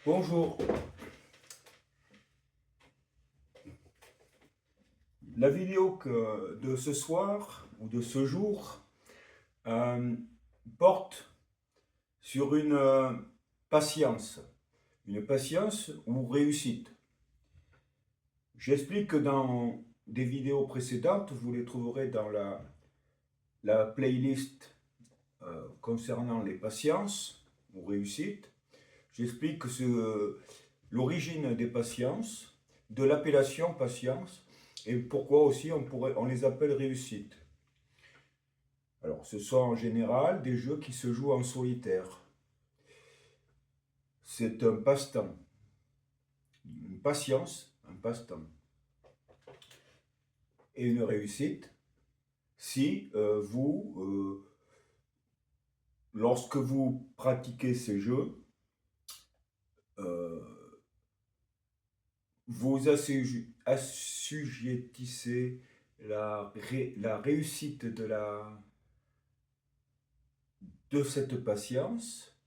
Bonjour. La vidéo de ce soir ou de ce jour euh, porte sur une patience ou réussite. J'explique que dans des vidéos précédentes, vous les trouverez dans la playlist concernant les patiences ou réussites. J'explique que c'est l'origine des patiences, de l'appellation patience, et pourquoi aussi on les appelle réussites. Alors, ce sont en général des jeux qui se jouent en solitaire. C'est un passe-temps, une patience, un passe-temps. Et une réussite, si lorsque vous pratiquez ces jeux, euh, vous assujettissez la réussite de cette patience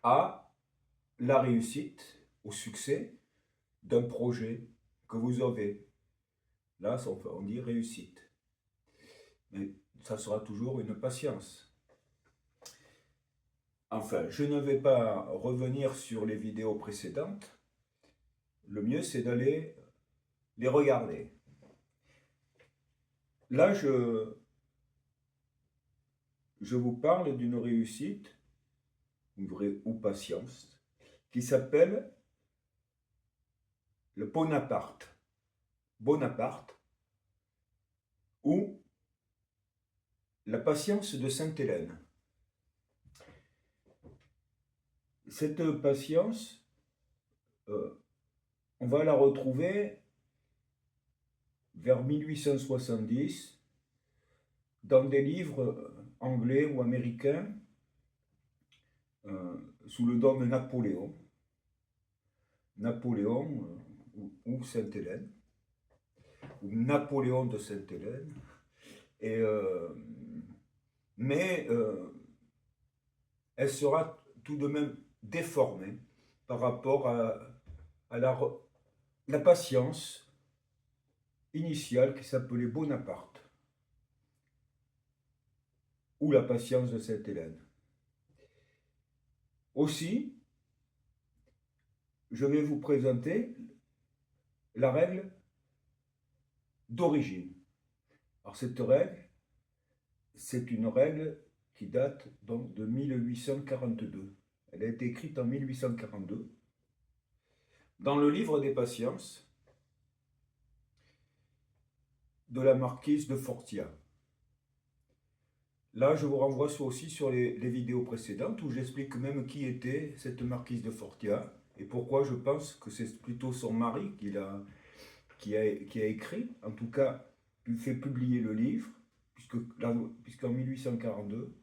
à la réussite, au succès d'un projet que vous avez. Là, on dit réussite. Mais ça sera toujours une patience. Enfin, je ne vais pas revenir sur les vidéos précédentes. Le mieux, c'est d'aller les regarder. Là, je vous parle d'une réussite, ou patience, qui s'appelle le Bonaparte. Bonaparte, ou la patience de Sainte-Hélène. Cette patience, on va la retrouver vers 1870 dans des livres anglais ou américains sous le nom de Napoléon. Napoléon ou Sainte-Hélène, ou Napoléon de Sainte-Hélène. Mais elle sera tout de même déformée par rapport à la patience initiale qui s'appelait Bonaparte, ou la patience de Sainte-Hélène. Aussi, je vais vous présenter la règle d'origine. Alors cette règle, c'est une règle qui date donc de 1842. Elle a été écrite en 1842 dans le livre des patiences de la marquise de Fortiat. Là, je vous renvoie aussi sur les vidéos précédentes où j'explique même qui était cette marquise de Fortiat et pourquoi je pense que c'est plutôt son mari qui a écrit, en tout cas, fait publier le livre, puisqu'en 1842,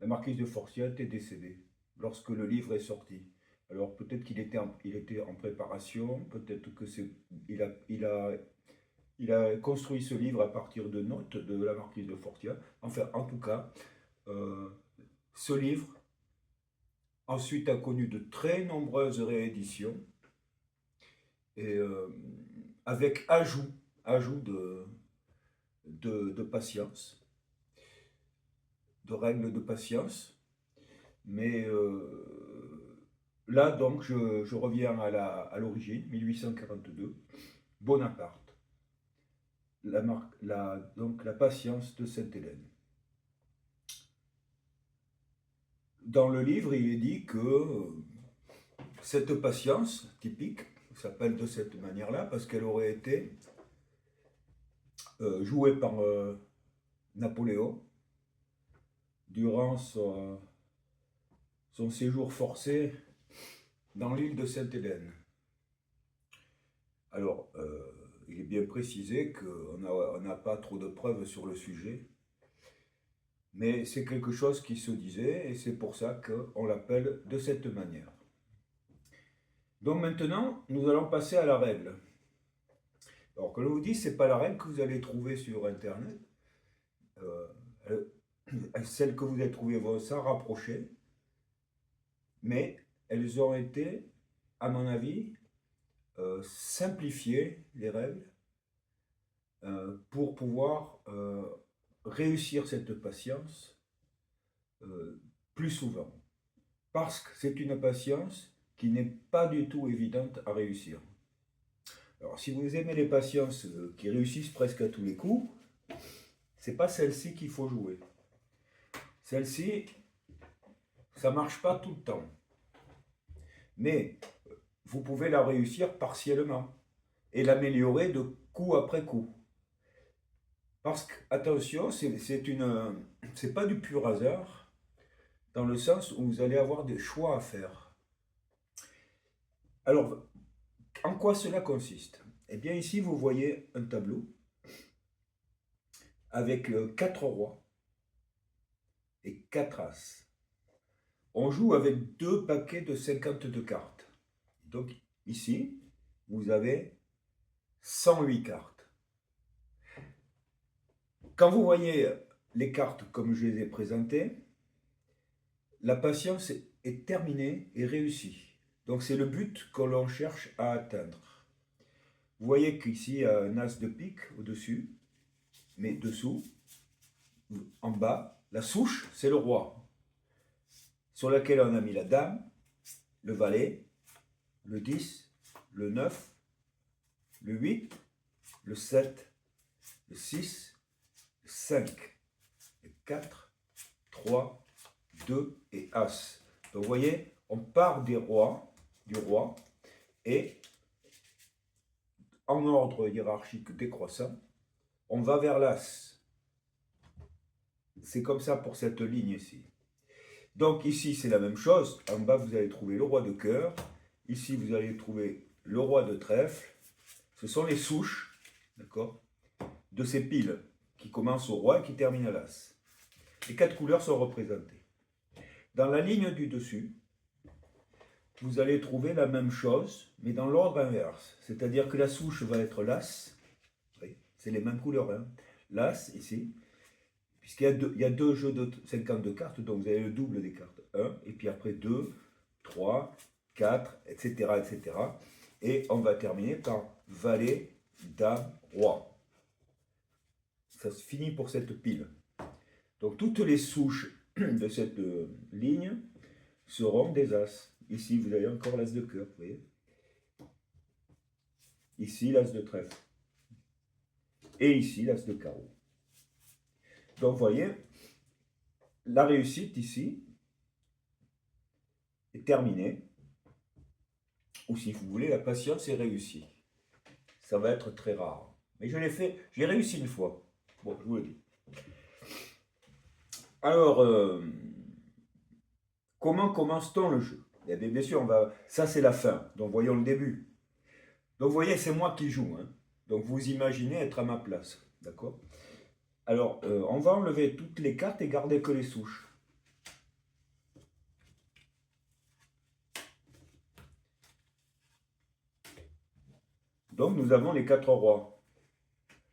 la marquise de Fortiat était décédée lorsque le livre est sorti. Alors peut-être qu'il était en préparation, peut-être que il a construit ce livre à partir de notes de la marquise de Fortiat. Enfin, en tout cas, ce livre ensuite a connu de très nombreuses rééditions et avec ajout de patience, de règles de patience. Mais là, donc, je reviens à l'origine, 1842, Bonaparte. Donc la patience de Sainte-Hélène. Dans le livre, il est dit que cette patience typique s'appelle de cette manière-là parce qu'elle aurait été jouée par Napoléon durant son séjour forcé dans l'île de Sainte-Hélène. Alors, il est bien précisé qu'on n'a pas trop de preuves sur le sujet, mais c'est quelque chose qui se disait et c'est pour ça qu'on l'appelle de cette manière. Donc maintenant, nous allons passer à la règle. Alors, comme je vous dis, ce n'est pas la règle que vous allez trouver sur Internet. Euh, Celles que vous avez trouvées vont s'en rapprocher, mais elles ont été, à mon avis, simplifiées, les règles, pour pouvoir réussir cette patience plus souvent. Parce que c'est une patience qui n'est pas du tout évidente à réussir. Alors, si vous aimez les patiences qui réussissent presque à tous les coups, c'est pas celle-ci qu'il faut jouer. Celle-ci, ça marche pas tout le temps. Mais vous pouvez la réussir partiellement et l'améliorer de coup après coup. Parce que, attention, c'est pas du pur hasard, dans le sens où vous allez avoir des choix à faire. Alors, en quoi cela consiste? Eh bien, ici, vous voyez un tableau avec 4 rois et 4 as. On joue avec 2 paquets de 52 cartes. Donc, ici, vous avez 108 cartes. Quand vous voyez les cartes comme je les ai présentées, la patience est terminée et réussie. Donc c'est le but que l'on cherche à atteindre. Vous voyez qu'ici, il y a un as de pique au-dessus, mais dessous, en bas, la souche, c'est le roi, sur laquelle on a mis la dame, le valet, le 10, le 9, le 8, le 7, le 6, le 5, le 4, 3, 2 et as. Donc vous voyez, on part du roi, et en ordre hiérarchique décroissant, on va vers l'as. C'est comme ça pour cette ligne ici. Donc ici, c'est la même chose. En bas, vous allez trouver le roi de cœur. Ici, vous allez trouver le roi de trèfle. Ce sont les souches, d'accord, de ces piles qui commencent au roi et qui terminent à l'as. Les 4 couleurs sont représentées. Dans la ligne du dessus, vous allez trouver la même chose, mais dans l'ordre inverse. C'est-à-dire que la souche va être l'as. C'est les mêmes couleurs, hein. L'as, ici, puisqu'il y a 2 jeux de 52 cartes, donc vous avez le double des cartes. 1, et puis après 2, 3, 4, etc., etc. Et on va terminer par valet, dame, roi. Ça se finit pour cette pile. Donc toutes les souches de cette ligne seront des as. Ici, vous avez encore l'as de cœur, vous voyez. Ici, l'as de trèfle. Et ici, l'as de carreau. Donc, vous voyez, la réussite ici est terminée. Ou si vous voulez, la patience est réussie. Ça va être très rare. Mais je l'ai fait, j'ai réussi une fois. Bon, je vous le dis. Alors, comment commence-t-on le jeu? Eh bien sûr, ça c'est la fin. Donc, voyons le début. Donc, vous voyez, c'est moi qui joue, hein. Donc, vous imaginez être à ma place. D'accord? Alors, on va enlever toutes les cartes et garder que les souches. Donc, nous avons les 4 rois.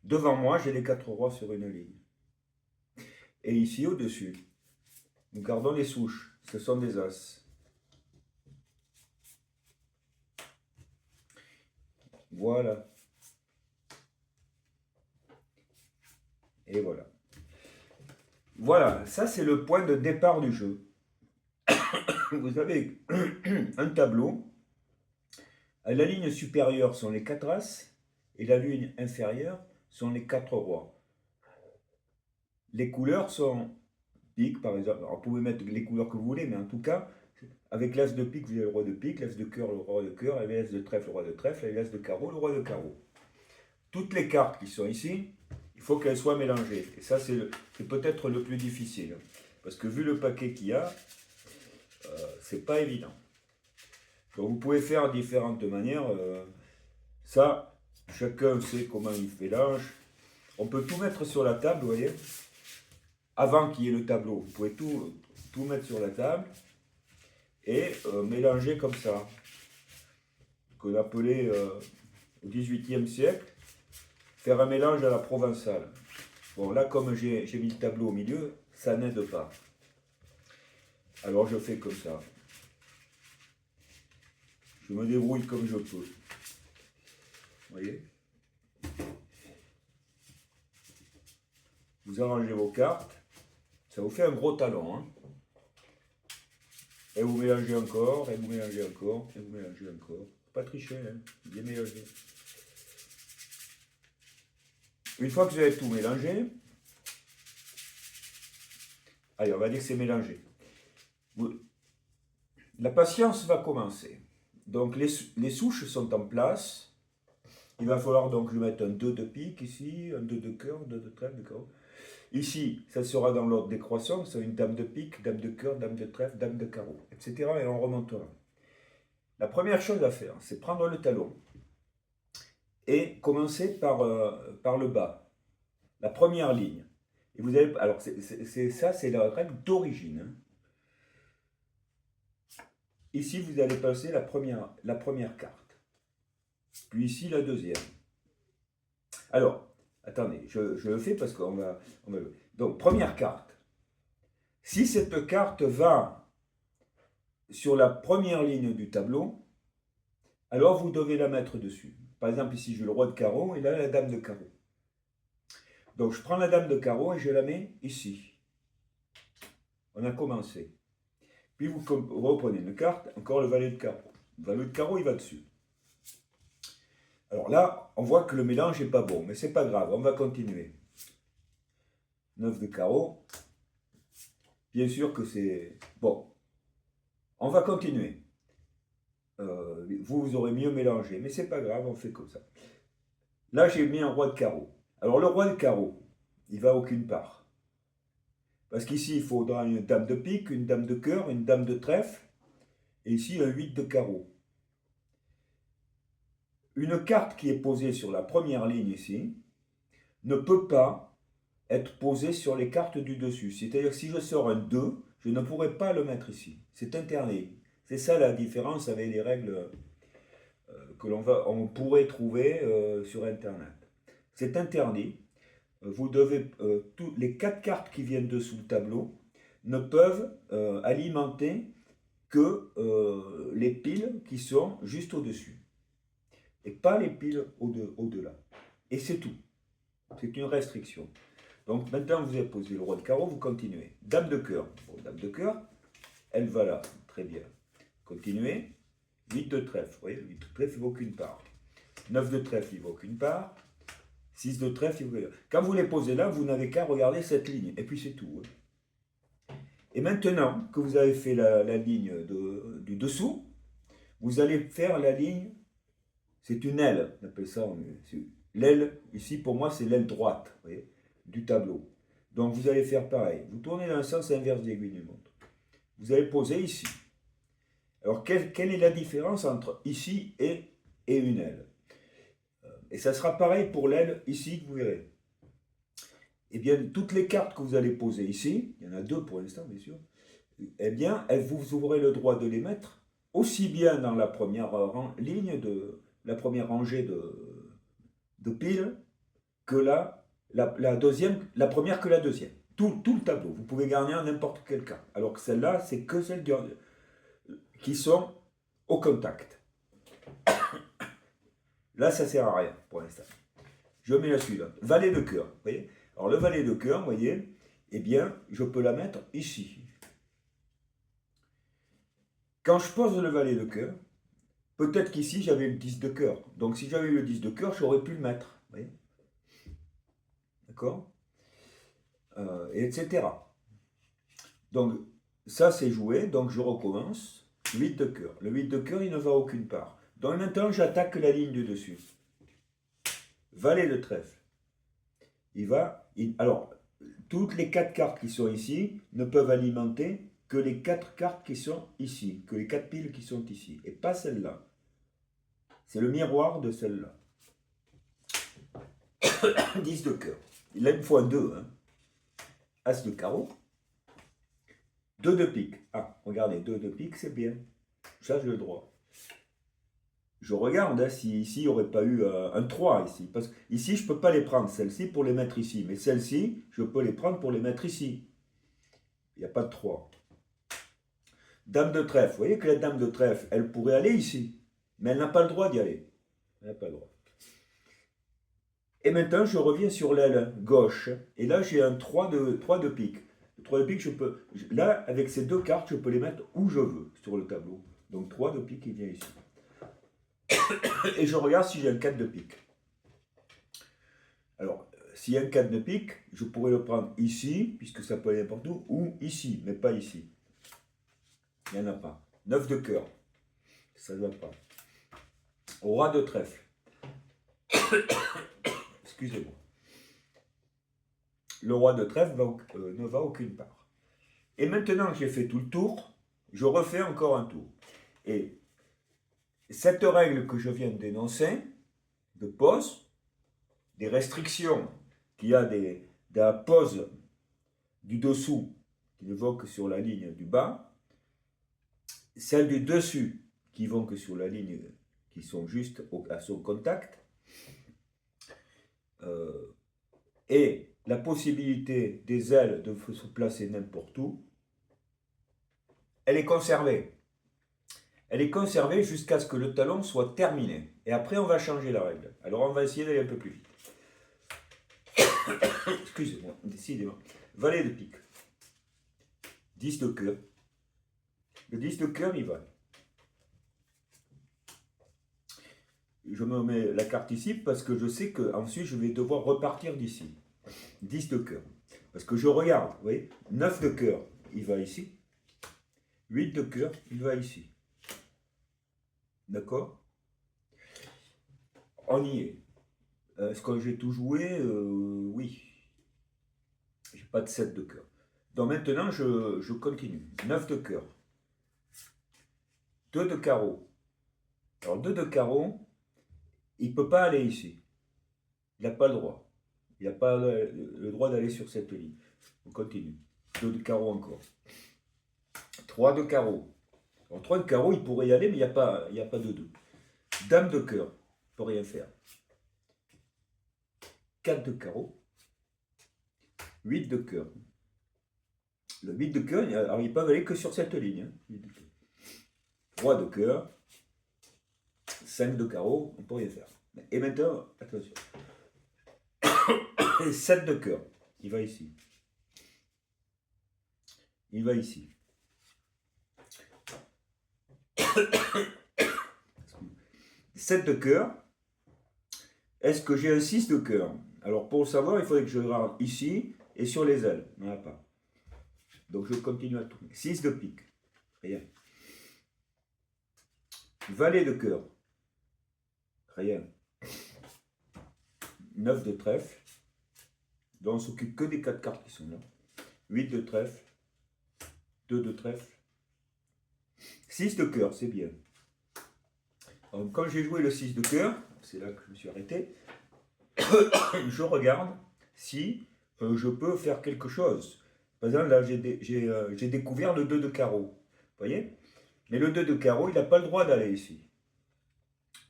Devant moi, j'ai les 4 rois sur une ligne. Et ici, au-dessus, nous gardons les souches. Ce sont des as. Voilà. Et voilà. Voilà, ça c'est le point de départ du jeu. Vous avez un tableau. À la ligne supérieure sont les 4 as et la ligne inférieure sont les 4 rois. Les couleurs sont pique, par exemple. Alors, vous pouvez mettre les couleurs que vous voulez, mais en tout cas, avec l'as de pique, vous avez le roi de pique, l'as de cœur, le roi de cœur, et l'as de trèfle, le roi de trèfle, et l'as de carreau, le roi de carreau. Toutes les cartes qui sont ici, il faut qu'elles soient mélangées. Et ça, c'est peut-être le plus difficile. Parce que vu le paquet qu'il y a, c'est pas évident. Donc vous pouvez faire de différentes manières. Ça, chacun sait comment il fait l'ange. On peut tout mettre sur la table, vous voyez. Avant qu'il y ait le tableau, vous pouvez tout mettre sur la table et mélanger comme ça. Qu'on appelait au XVIIIe siècle faire un mélange à la provençale. Bon, là, comme j'ai mis le tableau au milieu, ça n'aide pas. Alors, je fais comme ça. Je me débrouille comme je peux. Vous voyez? Vous arrangez vos cartes. Ça vous fait un gros talon. Hein? Et vous mélangez encore, et vous mélangez encore, et vous mélangez encore. Pas tricher, hein? Bien mélanger. Une fois que vous avez tout mélangé, allez, on va dire que c'est mélangé. La patience va commencer. Donc les souches sont en place. Il va falloir donc je mette un 2 de pique ici, un 2 de cœur, 2 de trèfle, d'accord. Ici, ça sera dans l'ordre décroissant, c'est une dame de pique, dame de cœur, dame de trèfle, dame de carreau, etc. Et on remontera. La première chose à faire, c'est prendre le talon et commencer par le bas, la première ligne. Et vous avez, alors ça, c'est la règle d'origine. Hein. Ici, vous allez passer la première carte. Puis ici, la deuxième. Alors, attendez, je le fais parce qu'on va... Donc, première carte. Si cette carte va sur la première ligne du tableau, alors vous devez la mettre dessus. Par exemple, ici, j'ai le roi de carreau et là, la dame de carreau. Donc, je prends la dame de carreau et je la mets ici. On a commencé. Puis, vous reprenez une carte, encore le valet de carreau. Le valet de carreau, il va dessus. Alors là, on voit que le mélange n'est pas bon, mais c'est pas grave, on va continuer. 9 de carreau. Bien sûr que c'est... Bon, on va continuer. Vous aurez mieux mélangé, mais c'est pas grave, on fait comme ça. Là, j'ai mis un roi de carreau. Alors le roi de carreau, il va aucune part. Parce qu'ici, il faudra une dame de pique, une dame de cœur, une dame de trèfle, et ici un 8 de carreau. Une carte qui est posée sur la première ligne ici ne peut pas être posée sur les cartes du dessus. C'est-à-dire que si je sors un 2, je ne pourrai pas le mettre ici. C'est interdit. C'est ça la différence avec les règles que on pourrait trouver sur Internet. C'est interdit. Vous devez, toutes les 4 cartes qui viennent dessous le tableau ne peuvent alimenter que les piles qui sont juste au-dessus. Et pas les piles au-delà. Et c'est tout. C'est une restriction. Donc maintenant vous avez posé le roi de carreau, vous continuez. Dame de cœur. Bon, dame de cœur, elle va là. Très bien. Continuez. 8 de trèfle. Vous voyez, 8 de trèfle, il ne vaut qu'une part. 9 de trèfle, il ne vaut qu'une part. 6 de trèfle, il vaut... Quand vous les posez là, vous n'avez qu'à regarder cette ligne. Et puis c'est tout. Et maintenant que vous avez fait la ligne du dessous, vous allez faire la ligne, c'est une aile, on appelle ça, l'aile, ici pour moi c'est l'aile droite, vous voyez, du tableau. Donc vous allez faire pareil, vous tournez dans le sens inverse de l'aiguille d'une montre. Vous allez poser ici. Alors quelle est la différence entre ici et une aile? Et ça sera pareil pour l'aile ici que vous verrez. Eh bien, toutes les cartes que vous allez poser ici, il y en a 2 pour l'instant, bien sûr, eh bien, vous aurez le droit de les mettre aussi bien dans la première ligne, la première rangée de piles, que la deuxième, la première que la deuxième. Tout le tableau. Vous pouvez garder n'importe quel cas. Alors que celle-là, c'est que celles qui sont au contact. Là, ça ne sert à rien pour l'instant. Je mets la suivante. Valet de cœur. Vous voyez? Alors, le valet de cœur, vous voyez, eh bien, je peux la mettre ici. Quand je pose le valet de cœur, peut-être qu'ici, j'avais le 10 de cœur. Donc, si j'avais le 10 de cœur, j'aurais pu le mettre. Vous voyez? D'accord? Etc. Donc, ça, c'est joué. Donc, je recommence. 8 de cœur. Le 8 de cœur, il ne va aucune part. Donc, maintenant, j'attaque la ligne du dessus. Valet de trèfle. Alors, toutes les 4 cartes qui sont ici ne peuvent alimenter que les 4 cartes qui sont ici, que les 4 piles qui sont ici, et pas celle-là. C'est le miroir de celle-là. 10 de cœur. Il a une fois 2. Hein. As de carreau. 2 de pique. Ah, regardez, 2 de pique, c'est bien. Ça, j'ai le droit. je regarde hein, si ici il n'y aurait pas eu un 3 ici. Parce que ici, je ne peux pas les prendre, celles-ci, pour les mettre ici. Mais celles-ci, je peux les prendre pour les mettre ici. Il n'y a pas de 3. Dame de trèfle. Vous voyez que la dame de trèfle, elle pourrait aller ici. Mais elle n'a pas le droit d'y aller. Elle n'a pas le droit. Et maintenant, je reviens sur l'aile gauche. Et là, j'ai un 3 de pique. Le 3 de pique, je peux... Là, avec ces deux cartes, je peux les mettre où je veux sur le tableau. Donc 3 de pique, il vient ici. Et je regarde si j'ai un 4 de pique. Alors, s'il y a un 4 de pique, je pourrais le prendre ici, puisque ça peut aller n'importe où, ou ici, mais pas ici. Il n'y en a pas. 9 de cœur. Ça ne va pas. Roi de trèfle. Excusez-moi. Le roi de trèfle ne va aucune part. Et maintenant que j'ai fait tout le tour, je refais encore un tour. Et cette règle que je viens de dénoncer, de pose, des restrictions qu'il y a de la pose du dessous qui ne vont que sur la ligne du bas, celles du dessus qui vont que sur la ligne qui sont juste à son contact, et la possibilité des ailes de se placer n'importe où, elle est conservée. Elle est conservée jusqu'à ce que le talon soit terminé. Et après, on va changer la règle. Alors, on va essayer d'aller un peu plus vite. Excusez-moi, décidément. Valet de pique. 10 de cœur. Le 10 de cœur, il va. Je me mets la carte ici parce que je sais qu'ensuite, je vais devoir repartir d'ici. 10 de cœur. Parce que je regarde, vous voyez, 9 de cœur, il va ici. 8 de cœur, il va ici. D'accord? On y est. Est-ce que j'ai tout joué? Oui. J'ai pas de 7 de cœur. Donc maintenant, je continue. 9 de cœur. 2 de carreau. Alors 2 de carreau, il ne peut pas aller ici. Il n'a pas le droit. Il n'a pas le droit d'aller sur cette ligne. On continue. 2 de carreau encore. 3 de carreau. Alors 3 de carreau, il pourrait y aller, mais il n'y a pas de 2. Dame de cœur, il ne peut rien faire. 4 de carreau. 8 de cœur. Le 8 de cœur, alors ils peuvent aller que sur cette ligne. Hein. 3 de cœur. 5 de carreau, on ne peut rien faire. Et maintenant, attention. 7 de cœur, il va ici. Il va ici. 7 de cœur. Est-ce que j'ai un 6 de cœur? Alors pour le savoir, il faudrait que je regarde ici et sur les ailes. Il n'y en a pas. Donc je continue à tourner. 6 de pique. Rien. Valet de cœur. Rien. 9 de trèfle. Donc on ne s'occupe que des 4 cartes qui sont là. 8 de trèfle. 2 de trèfle. 6 de cœur, c'est bien. Donc, quand j'ai joué le 6 de cœur, c'est là que je me suis arrêté, je regarde si je peux faire quelque chose. Par exemple, là, j'ai découvert le 2 de carreau. Vous voyez? Mais le 2 de carreau, il n'a pas le droit d'aller ici.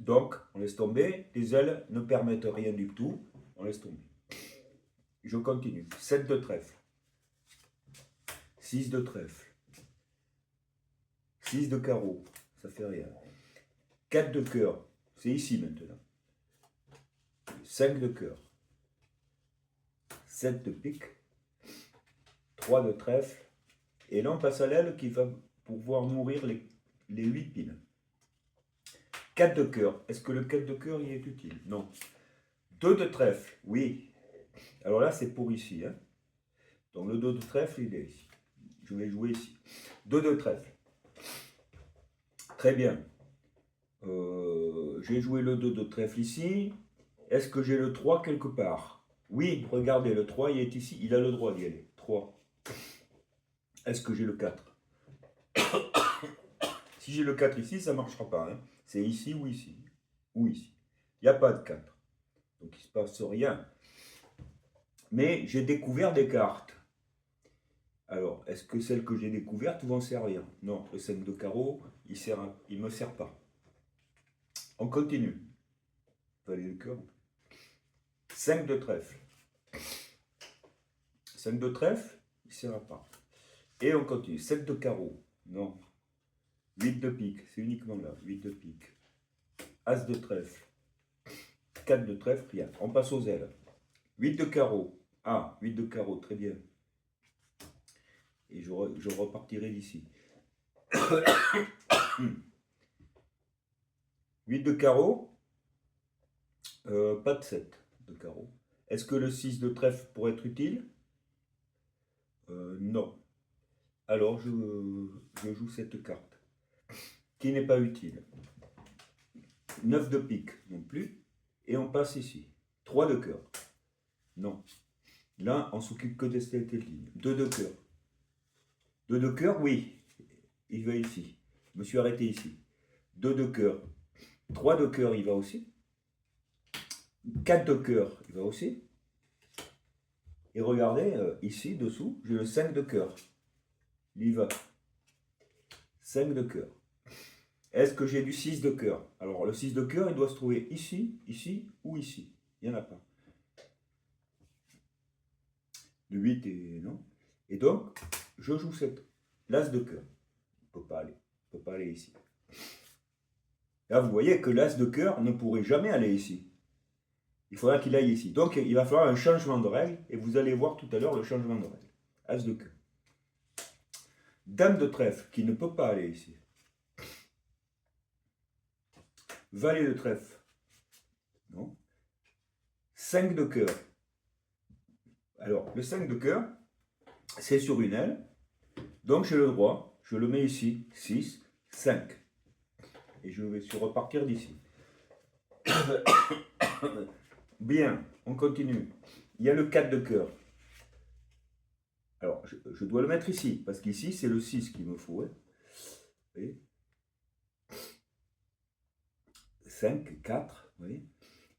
Donc, on laisse tomber. Les ailes ne permettent rien du tout. On laisse tomber. Je continue. 7 de trèfle. 6 de trèfle. 6 de carreau. Ça fait rien. 4 de cœur. C'est ici maintenant. 5 de cœur. 7 de pique. 3 de trèfle. Et là, on passe à l'aile qui va pouvoir nourrir les 8 pines. 4 de cœur. Est-ce que le 4 de cœur y est utile? Non. 2 de trèfle. Oui. Alors là, c'est pour ici. Hein. Donc le 2 de trèfle, il est ici. Je vais jouer ici. 2 de trèfle. Très bien. J'ai joué le 2 de trèfle ici. Est-ce que j'ai le 3 quelque part? Oui, regardez, le 3, il est ici. Il a le droit d'y aller. 3. Est-ce que j'ai le 4? Si j'ai le 4 ici, ça ne marchera pas. Hein. C'est ici ou ici. Ou ici. Il n'y a pas de 4. Donc il ne se passe rien. Mais j'ai découvert des cartes. Alors, est-ce que celles que j'ai découvertes vont servir? Non, le 5 de carreau, il ne me sert pas. On continue. Valet de cœur. 5 de trèfle. 5 de trèfle, il ne sert pas. Et on continue. 7 de carreau. Non. 8 de pique, c'est uniquement là. 8 de pique. As de trèfle. 4 de trèfle, rien. On passe aux ailes. 8 de carreau. Ah, 8 de carreau, très bien. Et je repartirai d'ici. 8 de carreau. Pas de 7 de carreau. Est-ce que le 6 de trèfle pourrait être utile? Non. Alors je joue cette carte, qui n'est pas utile. 9 de pique, non plus. Et on passe ici. 3 de cœur. Non. Là, on s'occupe que de cette ligne. 2 de cœur. 2 de cœur, oui. Il va ici. Je me suis arrêté ici. 2 de cœur. 3 de cœur, il va aussi. 4 de cœur, il va aussi. Et regardez, ici, dessous, j'ai le 5 de cœur. Il y va. 5 de cœur. Est-ce que j'ai du 6 de cœur? Alors, le 6 de cœur, il doit se trouver ici, ici ou ici. Il n'y en a pas. Le 8 et non. Et donc, je joue cette l'as de cœur. Il ne peut pas aller. Il ne peut pas aller ici. Là, vous voyez que l'as de cœur ne pourrait jamais aller ici. Il faudra qu'il aille ici. Donc, il va falloir un changement de règle. Et vous allez voir tout à l'heure le changement de règle. As de cœur. Dame de trèfle, qui ne peut pas aller ici. Valet de trèfle. Non. 5 de cœur. Alors, le 5 de cœur, c'est sur une aile. Donc, j'ai le droit. Je le mets ici. 6, 5. Et je vais repartir d'ici. Bien, on continue. Il y a le 4 de cœur. Alors, je dois le mettre ici, parce qu'ici, c'est le 6 qu'il me faut. Hein. Vous 5, 4, vous voyez.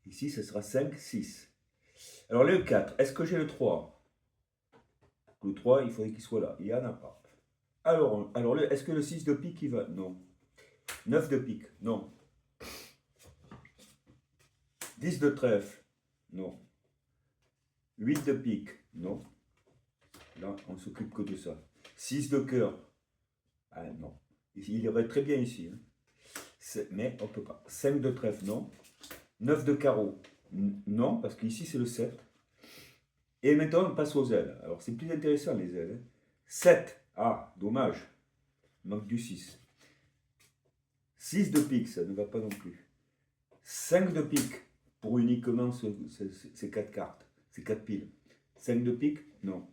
Ici, ce sera 5, 6. Alors, le 4, est-ce que j'ai le 3? Le 3, il faudrait qu'il soit là. Il n'y en a pas. Alors est-ce que le 6 de pique, il va? Non. 9 de pique? Non. 10 de trèfle? Non. 8 de pique? Non. Là, on ne s'occupe que de ça. 6 de cœur? Ah non. Il irait très bien ici. Hein. Mais on ne peut pas. 5 de trèfle? Non. 9 de carreau? Non, parce qu'ici, c'est le 7. Et maintenant, on passe aux ailes. Alors, c'est plus intéressant, les ailes. Hein. 7. Ah, dommage. Il manque du 6. 6 de pique, ça ne va pas non plus. 5 de pique, pour uniquement ces 4 cartes, ces 4 piles. 5 de pique, non.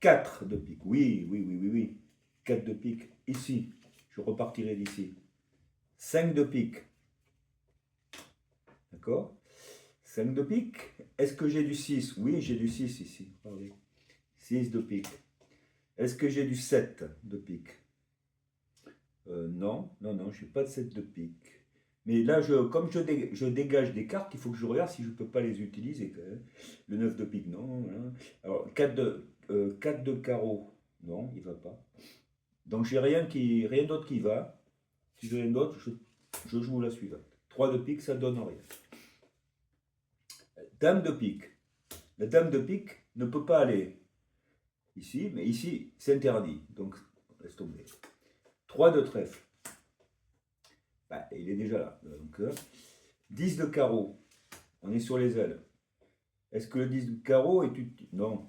4 de pique, oui. 4 de pique, ici. Je repartirai d'ici. 5 de pique. D'accord? 5 de pique. Est-ce que j'ai du 6? Oui, j'ai du 6 ici. Regardez. 6 de pique. Est-ce que j'ai du 7 de pique? Non, je n'ai pas de 7 de pique. Mais là, comme je dégage des cartes, il faut que je regarde si je ne peux pas les utiliser. Le 9 de pique, non. Hein. Alors, 4 de carreau, non, il ne va pas. Donc, j'ai rien d'autre qui va. Si j'ai rien d'autre, je joue la suivante. 3 de pique, ça donne rien. Dame de pique. La dame de pique ne peut pas aller ici, mais ici, c'est interdit. Donc, laisse tomber. 3 de trèfle. Bah, il est déjà là. Donc, 10 de carreau. On est sur les ailes. Est-ce que le 10 de carreau est utile? Non.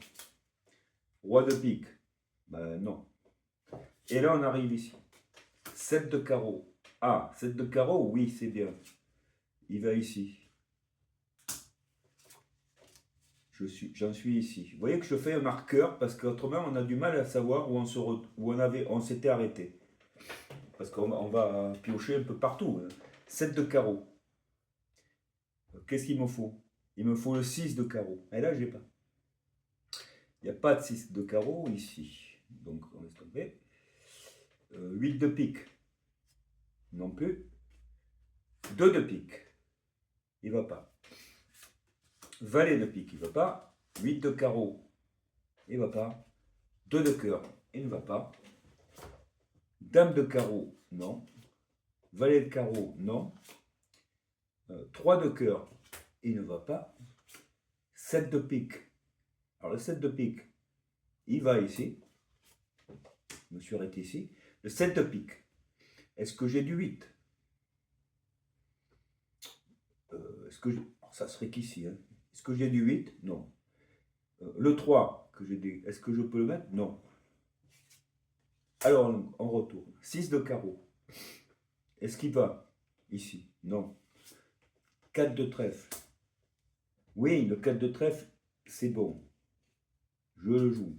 Roi de pique. Bah, non. Et là, on arrive ici. 7 de carreau. Ah, 7 de carreau, oui, c'est bien. Il va ici. J'en suis ici. Vous voyez que je fais un marqueur parce qu'autrement, on a du mal à savoir où on s'était arrêté. Parce qu'on va piocher un peu partout. Hein. 7 de carreau. Qu'est-ce qu'il me faut? Il me faut le 6 de carreau. Et là, je n'ai pas. Il n'y a pas de 6 de carreau ici. Donc, on laisse tomber. 8 de pique. Non plus. 2 de pique. Il ne va pas. Valet de pique. Il ne va pas. 8 de carreau. Il ne va pas. 2 de cœur. Il ne va pas. Dame de carreau. Non. Valet de carreau, non. 3 de cœur, il ne va pas. 7 de pique. Alors le 7 de pique, il va ici. Je me suis arrêté ici. Le 7 de pique. Est-ce que j'ai du 8? Est-ce que ça serait qu'ici, hein. Est-ce que j'ai du 8? Non. Le 3, que j'ai des... est-ce que je peux le mettre? Non. Alors, on retourne. 6 de carreau. Est-ce qu'il va ici? Non. 4 de trèfle. Oui, le 4 de trèfle, c'est bon. Je le joue.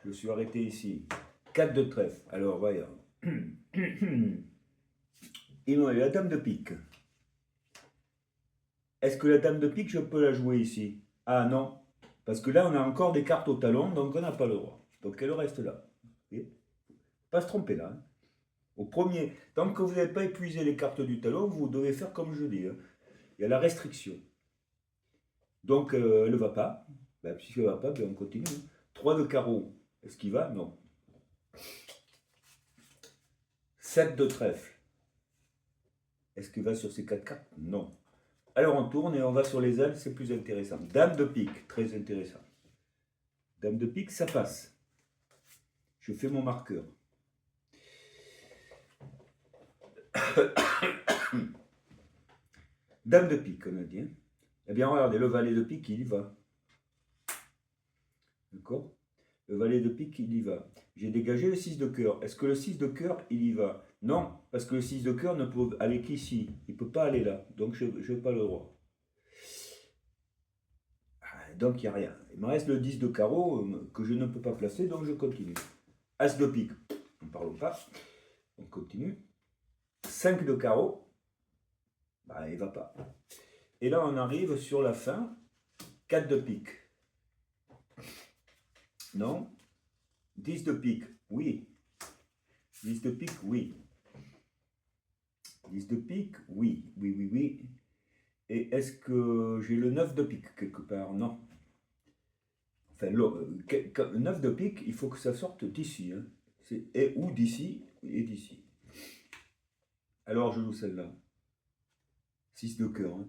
Je suis arrêté ici. 4 de trèfle. Alors, voyons. Il me la dame de pique. Est-ce que la dame de pique, je peux la jouer ici? Ah non. Parce que là, on a encore des cartes au talon, donc on n'a pas le droit. Donc elle reste là. Pas se tromper là. Hein. Au premier, tant que vous n'avez pas épuisé les cartes du talon, vous devez faire comme je dis. Hein. Il y a la restriction. Donc elle ne va pas. Ben, puisqu'elle ne va pas, ben, on continue. Hein. 3 de carreau. Est-ce qu'il va? Non. 7 de trèfle. Est-ce qu'il va sur ces 4 cartes? Non. Alors on tourne et on va sur les ailes, c'est plus intéressant. Dame de pique, très intéressant. Dame de pique, ça passe. Je fais mon marqueur. Dame de pique, on a dit. Hein. Eh bien, regardez, le valet de pique, il y va. D'accord? Le valet de pique, il y va. J'ai dégagé le 6 de cœur. Est-ce que le 6 de cœur, il y va? Non, parce que le 6 de cœur ne peut aller qu'ici. Il ne peut pas aller là. Donc, je n'ai pas le droit. Donc, il n'y a rien. Il me reste le 10 de carreau que je ne peux pas placer, donc je continue. As de pique, on ne parle pas. On continue. 5 de carreau. Bah, il ne va pas. Et là, on arrive sur la fin. 4 de pique. Non. 10 de pique, oui. 10 de pique, oui. 10 de pique, oui. Oui, oui, oui. Et est-ce que j'ai le 9 de pique quelque part? Non. Enfin, le 9 de pique, il faut que ça sorte d'ici. Hein. Et ou d'ici et d'ici. Alors, je joue celle-là. 6 de cœur. Hein.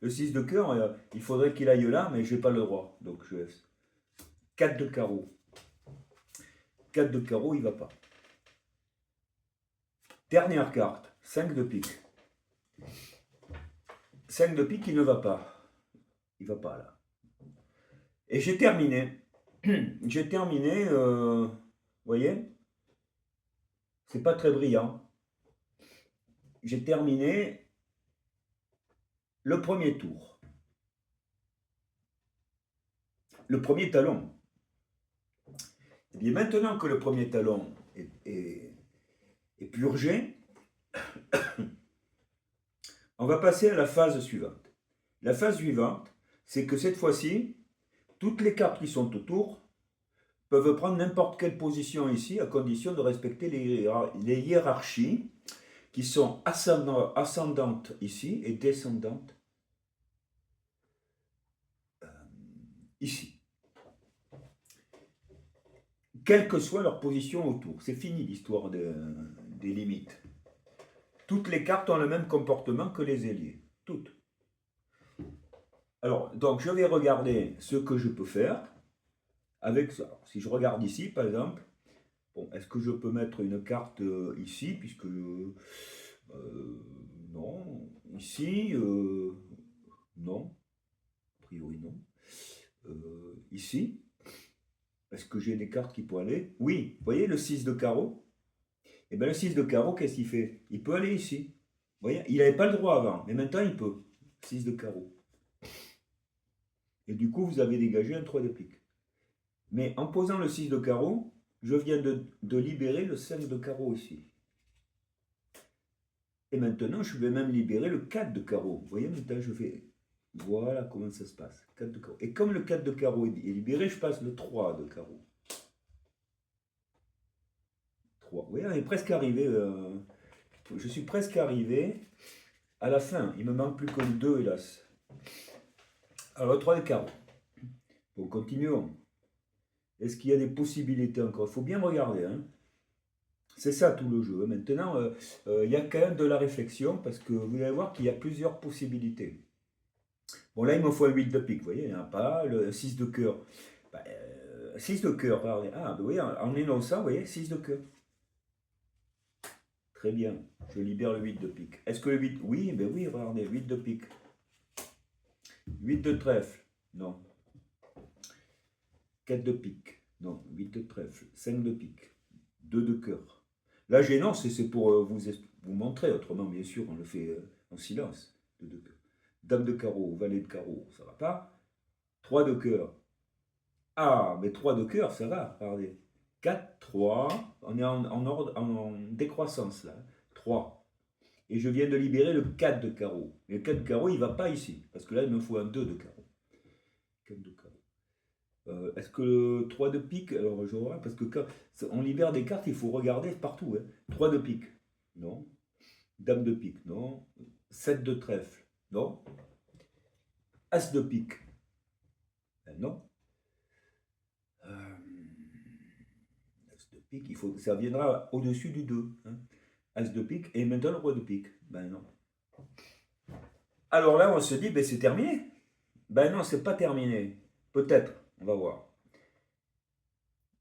Le 6 de cœur, il faudrait qu'il aille là, mais je n'ai pas le droit. Donc, je laisse. 4 de carreau. 4 de carreau, il ne va pas. Dernière carte, 5 de pique. 5 de pique, il ne va pas. Il ne va pas là. Et j'ai terminé. J'ai terminé, vous voyez, c'est pas très brillant. J'ai terminé le premier tour. Le premier talon. Et bien maintenant que le premier talon est purgé, on va passer à la phase suivante. La phase suivante, c'est que cette fois-ci, toutes les cartes qui sont autour peuvent prendre n'importe quelle position ici, à condition de respecter les hiérarchies qui sont ascendantes ici et descendantes ici. Quelle que soit leur position autour. C'est fini l'histoire des limites. Toutes les cartes ont le même comportement que les ailiers. Toutes. Alors, donc je vais regarder ce que je peux faire avec ça. Alors, si je regarde ici, par exemple, bon, est-ce que je peux mettre une carte ici, puisque non, ici, non, a priori non. Ici, est-ce que j'ai des cartes qui pourraient aller? Oui, vous voyez le 6 de carreau? Et bien le 6 de carreau, qu'est-ce qu'il fait? Il peut aller ici. Vous voyez, il n'avait pas le droit avant, mais maintenant il peut. 6 de carreau. Et du coup, vous avez dégagé un 3 de pique. Mais en posant le 6 de carreau, je viens de libérer le 5 de carreau ici. Et maintenant, je vais même libérer le 4 de carreau. Vous voyez, maintenant, je fais... Voilà comment ça se passe. 4 de carreau. Et comme le 4 de carreau est libéré, je passe le 3 de carreau. 3. Vous voyez, on est presque arrivé... je suis presque arrivé à la fin. Il me manque plus que le 2, hélas. Alors, le 3 de carreau. Bon, continuons. Est-ce qu'il y a des possibilités encore? Il faut bien regarder. Hein. C'est ça tout le jeu. Maintenant, il y a quand même de la réflexion parce que vous allez voir qu'il y a plusieurs possibilités. Bon, là, il me faut un 8 de pique, vous voyez, il n'y en a pas. Le 6 de cœur. 6 de cœur, regardez. Ah, ben, vous voyez, en énonçant, vous voyez, 6 de cœur. Très bien, je libère le 8 de pique. Est-ce que le 8... Oui, ben oui, regardez, 8 de pique. 8 de trèfle, non. 4 de pique, non. 8 de trèfle, 5 de pique, 2 de cœur. Là, j'énonce, c'est pour vous montrer, autrement, bien sûr, on le fait en silence. 2 de cœur. Dame de carreau, valet de carreau, ça va pas. 3 de cœur. Ah, mais 3 de cœur, ça va, regardez. 4, 3, on est en ordre, en décroissance là. 3. Et je viens de libérer le 4 de carreau. Mais le 4 de carreau, il ne va pas ici, parce que là, il me faut un 2 de carreau. 4 de carreau. Est-ce que le 3 de pique, alors je vois, parce que quand on libère des cartes, il faut regarder partout. Hein. 3 de pique, non. Dame de pique, non. 7 de trèfle, non. As de pique, non. As de pique, ça viendra au-dessus du 2. Hein. As de pique, et maintenant le roi de pique. Ben non. Alors là, on se dit, ben c'est terminé. Ben non, c'est pas terminé. Peut-être, on va voir.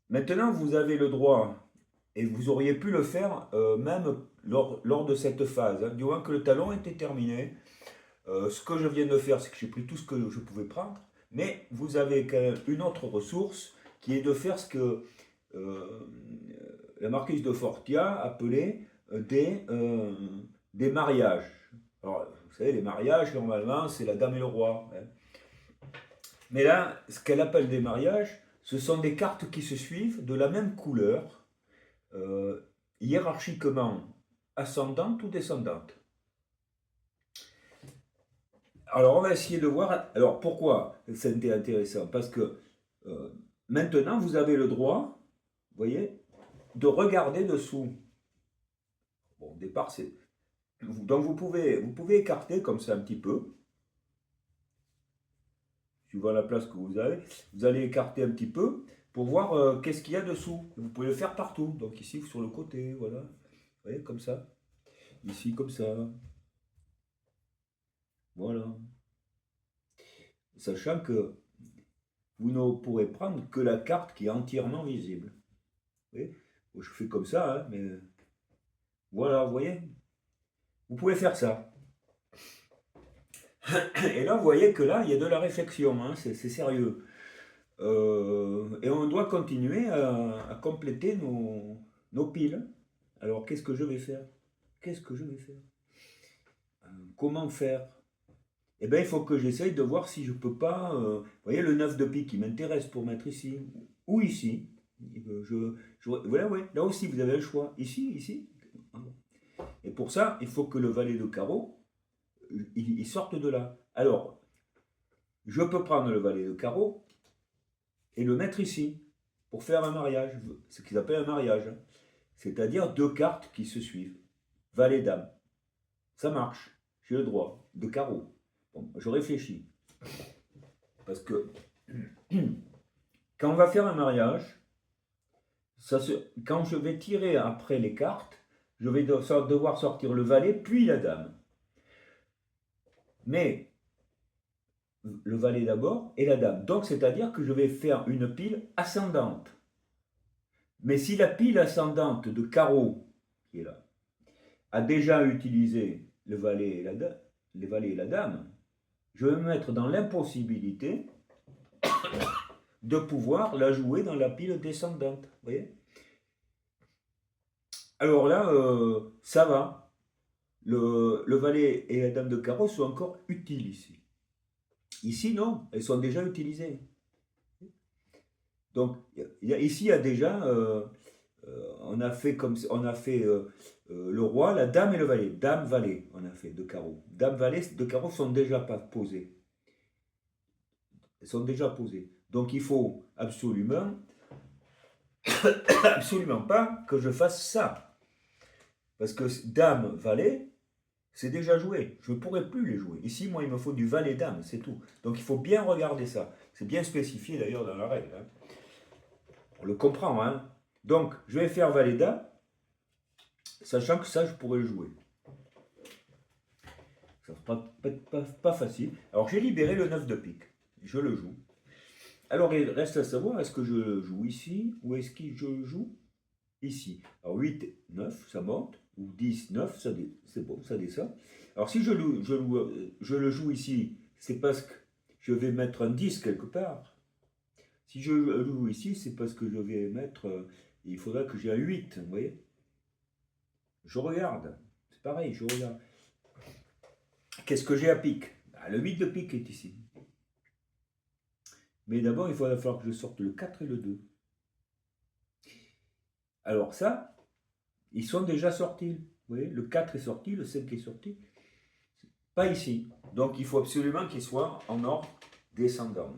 Maintenant, vous avez le droit, et vous auriez pu le faire même lors de cette phase. Hein. Du moment que le talon était terminé, ce que je viens de faire, c'est que j'ai pris tout ce que je pouvais prendre, mais vous avez quand même une autre ressource qui est de faire ce que la marquise de Fortia appelait des mariages. Alors, vous savez, les mariages, normalement, c'est la dame et le roi. Hein. Mais là, ce qu'elle appelle des mariages, ce sont des cartes qui se suivent de la même couleur, hiérarchiquement ascendante ou descendante. Alors, on va essayer de voir. Alors, pourquoi c'était intéressant? Parce que maintenant, vous avez le droit, vous voyez, de regarder dessous. Bon, au départ, c'est. Donc, vous pouvez écarter comme ça un petit peu. Suivant la place que vous avez, vous allez écarter un petit peu pour voir qu'est-ce qu'il y a dessous. Vous pouvez le faire partout. Donc, ici, sur le côté, voilà. Vous voyez, comme ça. Ici, comme ça. Voilà. Sachant que vous ne pourrez prendre que la carte qui est entièrement visible. Vous voyez, je fais comme ça, hein, mais voilà, vous voyez. Vous pouvez faire ça. Et là, vous voyez que là, il y a de la réflexion, hein, c'est sérieux. Et on doit continuer à compléter nos piles. Alors, qu'est-ce que je vais faire? Qu'est-ce que je vais faire? Comment faire? Eh bien, il faut que j'essaye de voir si je peux pas. Vous voyez, le 9 de pique qui m'intéresse pour mettre ici ou ici. Voilà, ouais, là aussi, vous avez le choix. Ici, ici. Et pour ça, il faut que le valet de carreau, il sorte de là. Alors, je peux prendre le valet de carreau et le mettre ici pour faire un mariage. Ce qu'ils appellent un mariage. C'est-à-dire deux cartes qui se suivent. Valet dame. Ça marche. J'ai le droit. De carreau. Bon, je réfléchis. Parce que quand on va faire un mariage, quand je vais tirer après les cartes, je vais devoir sortir le valet puis la dame. Mais le valet d'abord et la dame. Donc c'est-à-dire que je vais faire une pile ascendante. Mais si la pile ascendante de carreau, qui est là, a déjà utilisé le valet et les valets et la dame, je vais me mettre dans l'impossibilité de pouvoir la jouer dans la pile descendante. Vous voyez? Alors là, ça va. Le valet et la dame de carreau sont encore utiles ici. Ici, non, elles sont déjà utilisées. Donc, ici, il y a déjà, on a fait le roi, la dame et le valet. Dame, valet, on a fait de carreau. Dame, valet, de carreau sont déjà pas posées. Elles sont déjà posées. Donc, il faut absolument pas que je fasse ça. Parce que dame, valet, c'est déjà joué. Je ne pourrai plus les jouer. Ici, moi, il me faut du valet dame, c'est tout. Donc, il faut bien regarder ça. C'est bien spécifié d'ailleurs dans la règle. Hein. On le comprend. Hein. Donc, je vais faire valet dame. Sachant que ça, je pourrais le jouer. Ça ne sera pas facile. Alors, j'ai libéré le 9 de pique. Je le joue. Alors, il reste à savoir, est-ce que je joue ici ou est-ce que je joue ici? Alors, 8, 9, ça monte. Ou 10, 9, c'est bon, ça descend. Alors, si je le joue ici, c'est parce que je vais mettre un 10 quelque part. Si je le joue ici, c'est parce que je vais mettre... il faudra que j'ai un 8, vous voyez? Je regarde. C'est pareil, je regarde. Qu'est-ce que j'ai à pique? Le 8 de pique est ici. Mais d'abord, il va falloir que je sorte le 4 et le 2. Alors ça, ils sont déjà sortis. Vous voyez, le 4 est sorti, le 5 est sorti. Pas ici. Donc il faut absolument qu'ils soient en ordre descendant.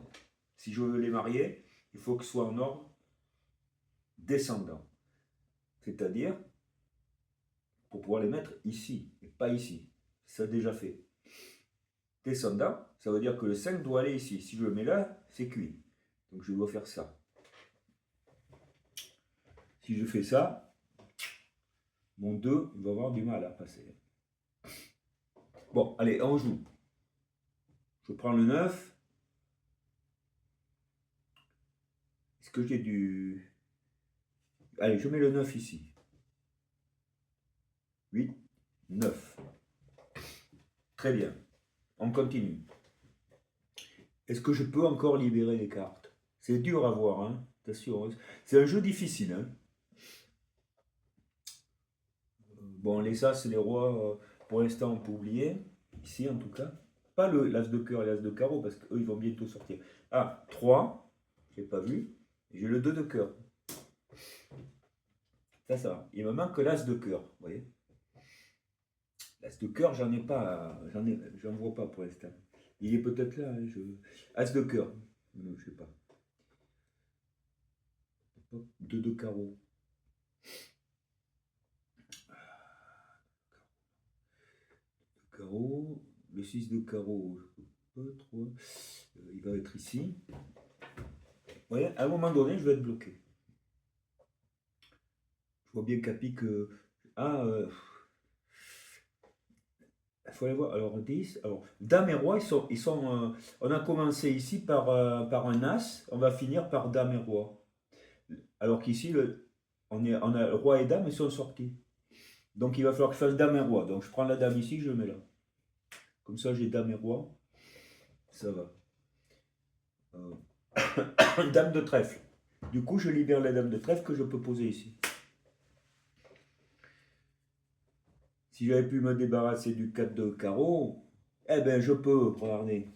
Si je veux les marier, il faut qu'ils soient en ordre descendant. C'est-à-dire, pour pouvoir les mettre ici, et pas ici. Ça déjà fait. Descendant, ça veut dire que le 5 doit aller ici. Si je le mets là, c'est cuit. Donc je dois faire ça. Si je fais ça, mon 2 va avoir du mal à passer. Bon, allez, on joue. Je prends le 9. Est-ce que j'ai du... Allez, je mets le 9 ici. 8, 9. Très bien. On continue. Est-ce que je peux encore libérer les cartes? C'est dur à voir, hein, attention. C'est un jeu difficile. Hein. Bon, les As et les Rois, pour l'instant, on peut oublier. Ici, en tout cas. Pas l'As de cœur et l'As de carreau, parce qu'eux, ils vont bientôt sortir. Ah, 3. Je n'ai pas vu. J'ai le 2 de cœur. Ça va. Il me manque l'As de cœur, vous voyez. L'As de cœur, j'en ai pas. J'en vois pas pour l'instant. Il est peut-être là. Hein, As de cœur. Non, je sais pas. 2 de carreau. Carreau. Le 6 de carreau. Je peux pas trop. Il va être ici. Vous voyez, à un moment donné, je vais être bloqué. Je vois bien Capi que. Ah, il faut aller voir. Alors, 10. Alors, Dame et Roi, ils sont on a commencé ici par un As. On va finir par Dame et Roi. Alors qu'ici, on a Roi et Dame, ils sont sortis. Donc, il va falloir que je fasse Dame et Roi. Donc, je prends la Dame ici, je le mets là. Comme ça, j'ai Dame et Roi. Ça va. Dame de trèfle. Du coup, je libère la Dame de trèfle que je peux poser ici. Si j'avais pu me débarrasser du 4 de carreau, eh ben je peux, regardez.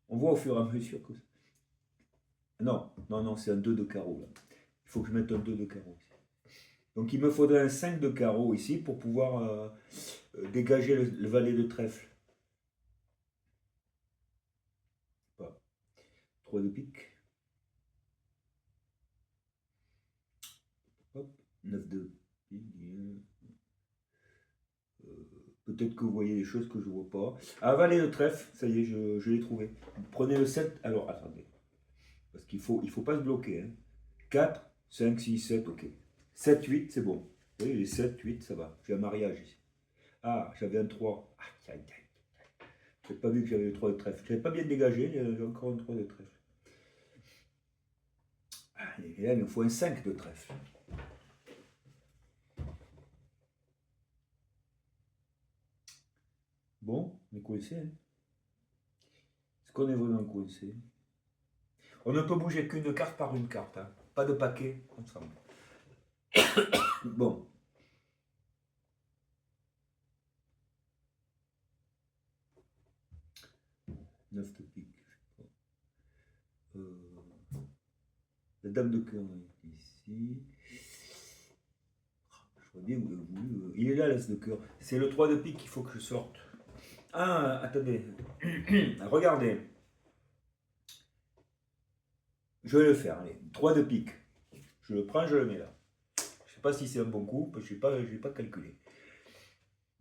On voit au fur et à mesure que... Non, non, non, c'est un 2 de carreau là. Il faut que je mette un 2 de carreau ici. Donc il me faudrait un 5 de carreau ici pour pouvoir dégager le valet de trèfle. Pas. 3 de pique. Hop, 9 de pique. Peut-être que vous voyez des choses que je ne vois pas. Ah, valet de trèfle, ça y est, je l'ai trouvé. Prenez le 7. Alors, attendez. Parce qu'il faut pas se bloquer. Hein. 4, 5, 6, 7, ok. 7, 8, c'est bon. Vous voyez, les 7, 8, ça va. J'ai un mariage ici. Ah, j'avais un 3. Je n'avais pas vu que j'avais le 3 de trèfle. Je n'avais pas bien dégagé, j'ai encore un 3 de trèfle. Et là, il me faut un 5 de trèfle. Bon, on est coincé. Hein. Est-ce qu'on est vraiment coincé? On ne peut bouger qu'une carte par une carte. Hein. Pas de paquet ensemble. Bon. Neuf de pique. La dame de cœur est ici. Je vois bien où il est là, l'as de cœur. C'est le 3 de pique qu'il faut que je sorte. Ah, attendez. Regardez. Je vais le faire. Allez. 3 de pique. Je le prends, je le mets là. Je ne sais pas si c'est un bon coup, parce que je n'ai pas calculé.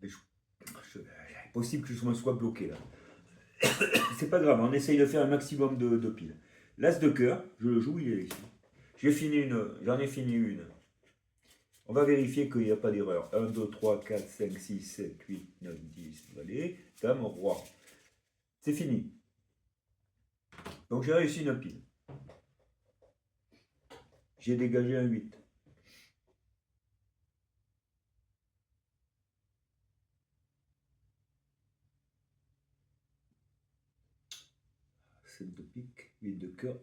Mais c'est possible que je me sois bloqué là. C'est pas grave, on essaye de faire un maximum de piles. L'as de cœur, je le joue, il est ici. J'en ai fini une. On va vérifier qu'il n'y a pas d'erreur. 1, 2, 3, 4, 5, 6, 7, 8, 9, 10, valet, dame, roi. C'est fini. Donc j'ai réussi une pile. J'ai dégagé un 8. De pique, 8 de cœur.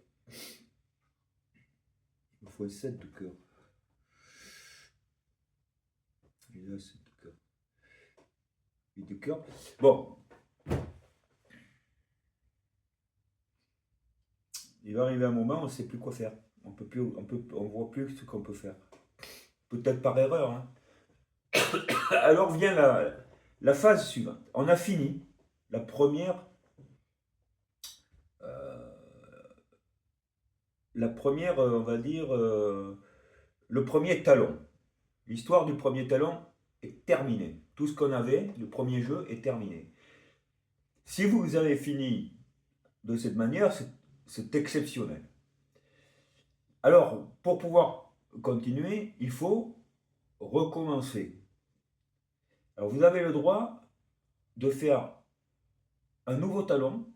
Il me faut 7 de cœur. Et là, 7 de cœur. 8 de cœur. Bon. Il va arriver un moment, on ne sait plus quoi faire. On voit plus ce qu'on peut faire. Peut-être par erreur. Hein. Alors vient la phase suivante. On a fini la première. On va dire, le premier talon. L'histoire du premier talon est terminée. Tout ce qu'on avait, le premier jeu, est terminé. Si vous avez fini de cette manière, c'est exceptionnel. Alors, pour pouvoir continuer, il faut recommencer. Alors, vous avez le droit de faire un nouveau talon,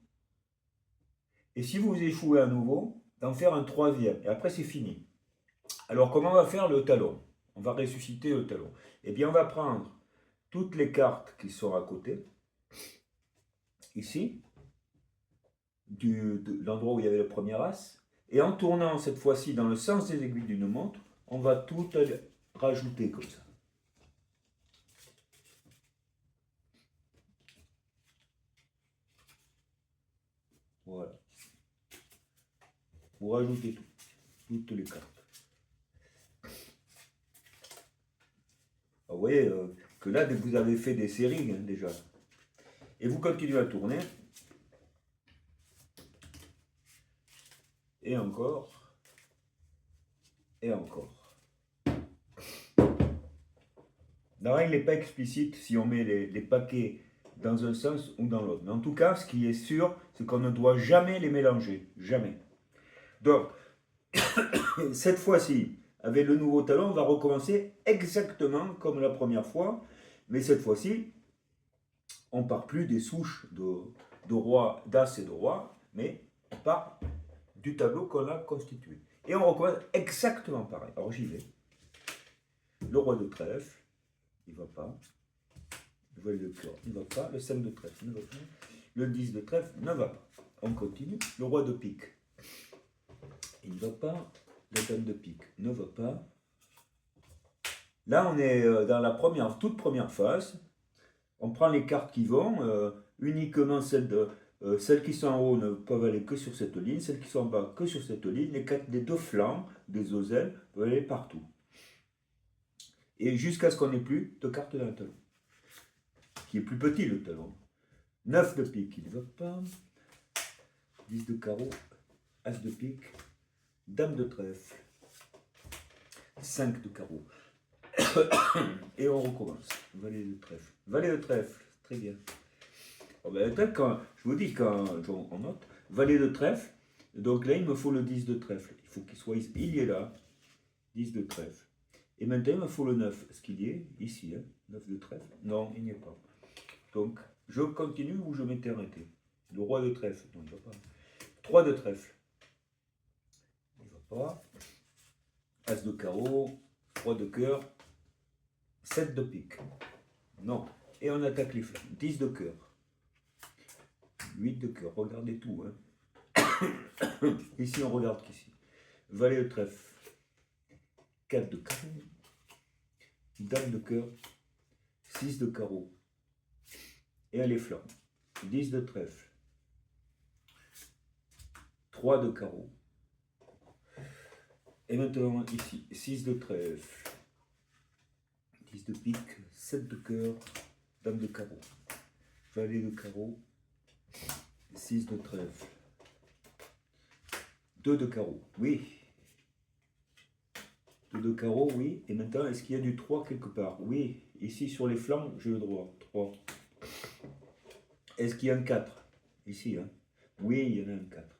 et si vous échouez à nouveau, d'en faire un troisième, et après c'est fini. Alors, comment on va faire le talon? On va ressusciter le talon. Eh bien, on va prendre toutes les cartes qui sont à côté, ici, de l'endroit où il y avait le premier as, et en tournant cette fois-ci dans le sens des aiguilles d'une montre, on va tout rajouter comme ça. Voilà. Vous rajoutez tout, toutes les cartes. Alors, vous voyez que là, vous avez fait des séries hein, déjà. Et vous continuez à tourner. Et encore. Et encore. La règle n'est pas explicite si on met les paquets dans un sens ou dans l'autre. Mais en tout cas, ce qui est sûr, c'est qu'on ne doit jamais les mélanger. Jamais. Donc, cette fois-ci, avec le nouveau talon, on va recommencer exactement comme la première fois. Mais cette fois-ci, on ne part plus des souches de roi, d'as et de roi, mais on part du tableau qu'on a constitué. Et on recommence exactement pareil. Alors j'y vais. Le roi de trèfle, il ne va pas. Le valet de cœur, il ne va pas. Le 5 de trèfle ne va pas. Le 10 de trèfle ne va pas. On continue. Le roi de pique, il ne va pas. La dame de pique ne va pas. Là, on est dans la toute première phase. On prend les cartes qui vont. Uniquement celles qui sont en haut ne peuvent aller que sur cette ligne. Celles qui sont en bas que sur cette ligne. Les deux flancs des oseilles peuvent aller partout. Et jusqu'à ce qu'on n'ait plus de cartes dans le talon. Qui est plus petit le talon. 9 de pique, il ne va pas. 10 de carreau. As de pique. Dame de trèfle. 5 de carreau. Et on recommence. Valet de trèfle. Valet de trèfle, très bien. Oh ben, je vous dis, quand on note, valet de trèfle, donc là il me faut le 10 de trèfle. Il faut qu'il soit ici. Il y est là. 10 de trèfle. Et maintenant il me faut le 9. Est-ce qu'il y est? Ici, hein? 9 de trèfle. Non, il n'y est pas. Donc, je continue ou je m'étais arrêté. Le roi de trèfle. Non, il ne va pas. 3 de trèfle. Il ne va pas. As de carreau. 3 de cœur. 7 de pique. Non. Et on attaque les flammes. 10 de cœur. 8 de cœur. Regardez tout. Hein. Ici, on regarde qu'ici. Valet de trèfle. 4 de carreau. Dame de cœur. 6 de carreau. Et à les flammes. 10 de trèfle. 3 de carreau. Et maintenant, ici, 6 de trèfle. 10 de pique, 7 de cœur, dame de carreau, valet de carreau, 6 de trèfle, 2 de carreau, oui. 2 de carreau, oui. Et maintenant, est-ce qu'il y a du 3 quelque part? Oui. Ici, sur les flancs, j'ai le droit. 3. Est-ce qu'il y a un 4? Ici, hein? Oui, il y en a un 4.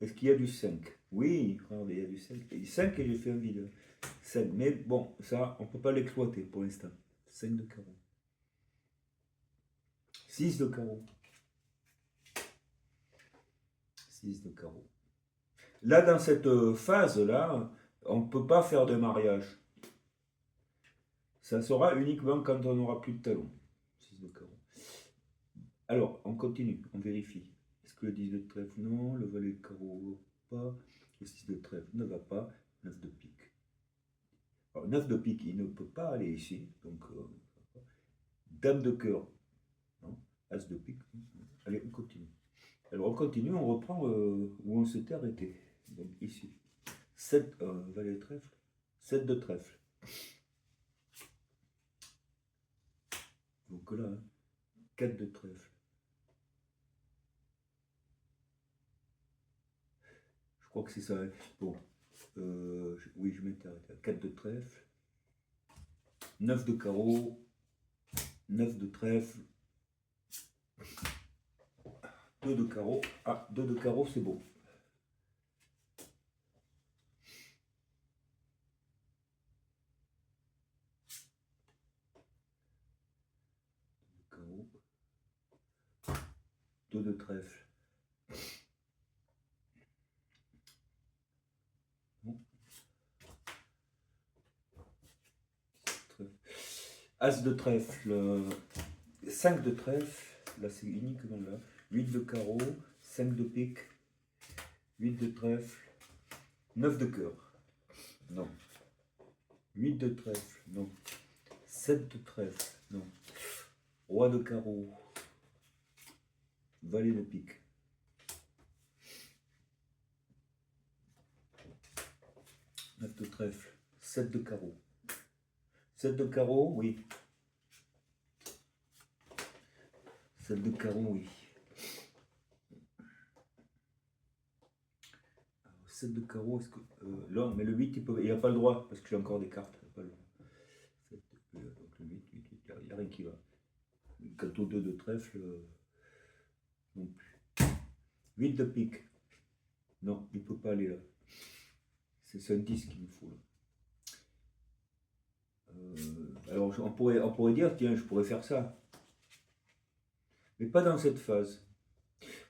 Est-ce qu'il y a du 5? Oui, regardez, il y a du 5. Et 5 et j'ai fait un vide. 5. Mais bon, ça, on ne peut pas l'exploiter pour l'instant. 5 de carreau. 6 de carreau. 6 de carreau. Là, dans cette phase-là, on ne peut pas faire de mariage. Ça sera uniquement quand on n'aura plus de talons. 6 de carreau. Alors, on continue, on vérifie. Est-ce que le 10 de trèfle? Non. Le valet de carreau? Pas. Le 6 de trèfle ne va pas. 9 de pique. Alors, 9 de pique, il ne peut pas aller ici. Donc, dame de cœur. Non. As de pique. Allez, on continue. Alors, on continue, on reprend où on s'était arrêté. Donc, ici. 7, valet de trèfle. 7 de trèfle. Donc là, 4 de trèfle. Je crois que c'est ça. Bon, oui, je m'étais arrêté. 4 de trèfle. 9 de carreau. 9 de trèfle. 2 de carreau. Ah, 2 de carreau, c'est beau. Carreau. 2 de trèfle. Bon. As de trèfle. 5 de trèfle. Là, c'est uniquement là. 8 de carreau. 5 de pique. 8 de trèfle. 9 de cœur. Non. 8 de trèfle. Non. 7 de trèfle. Non. Roi de carreau. Valet de pique. 9 de trèfle. 7 de carreau. 7 de carreau, oui. 7 de carreau, oui. 7 de carreau, est-ce que... là, mais le 8, il n'a pas le droit, parce que j'ai encore des cartes. Pas le... 7, donc le 8, il n'y a rien qui va. Quant au 2 de trèfle, non plus. 8 de pique. Non, il ne peut pas aller là. C'est un 10 qu'il me faut là. Alors on pourrait dire, tiens, je pourrais faire ça. Mais pas dans cette phase.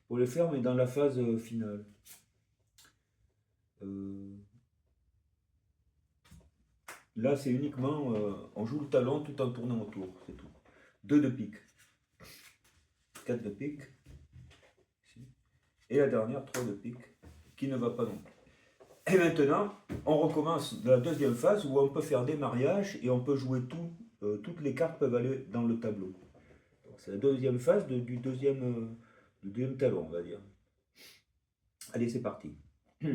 Pour le faire, mais dans la phase finale. Là, c'est uniquement, on joue le talon tout en tournant autour, c'est tout. 2 de pique. 4 de pique. Et la dernière, 3 de pique, qui ne va pas non plus. Et maintenant, on recommence la deuxième phase où on peut faire des mariages et on peut jouer tout. Toutes les cartes peuvent aller dans le tableau. C'est la deuxième phase du deuxième talon, on va dire. Allez, c'est parti. Là,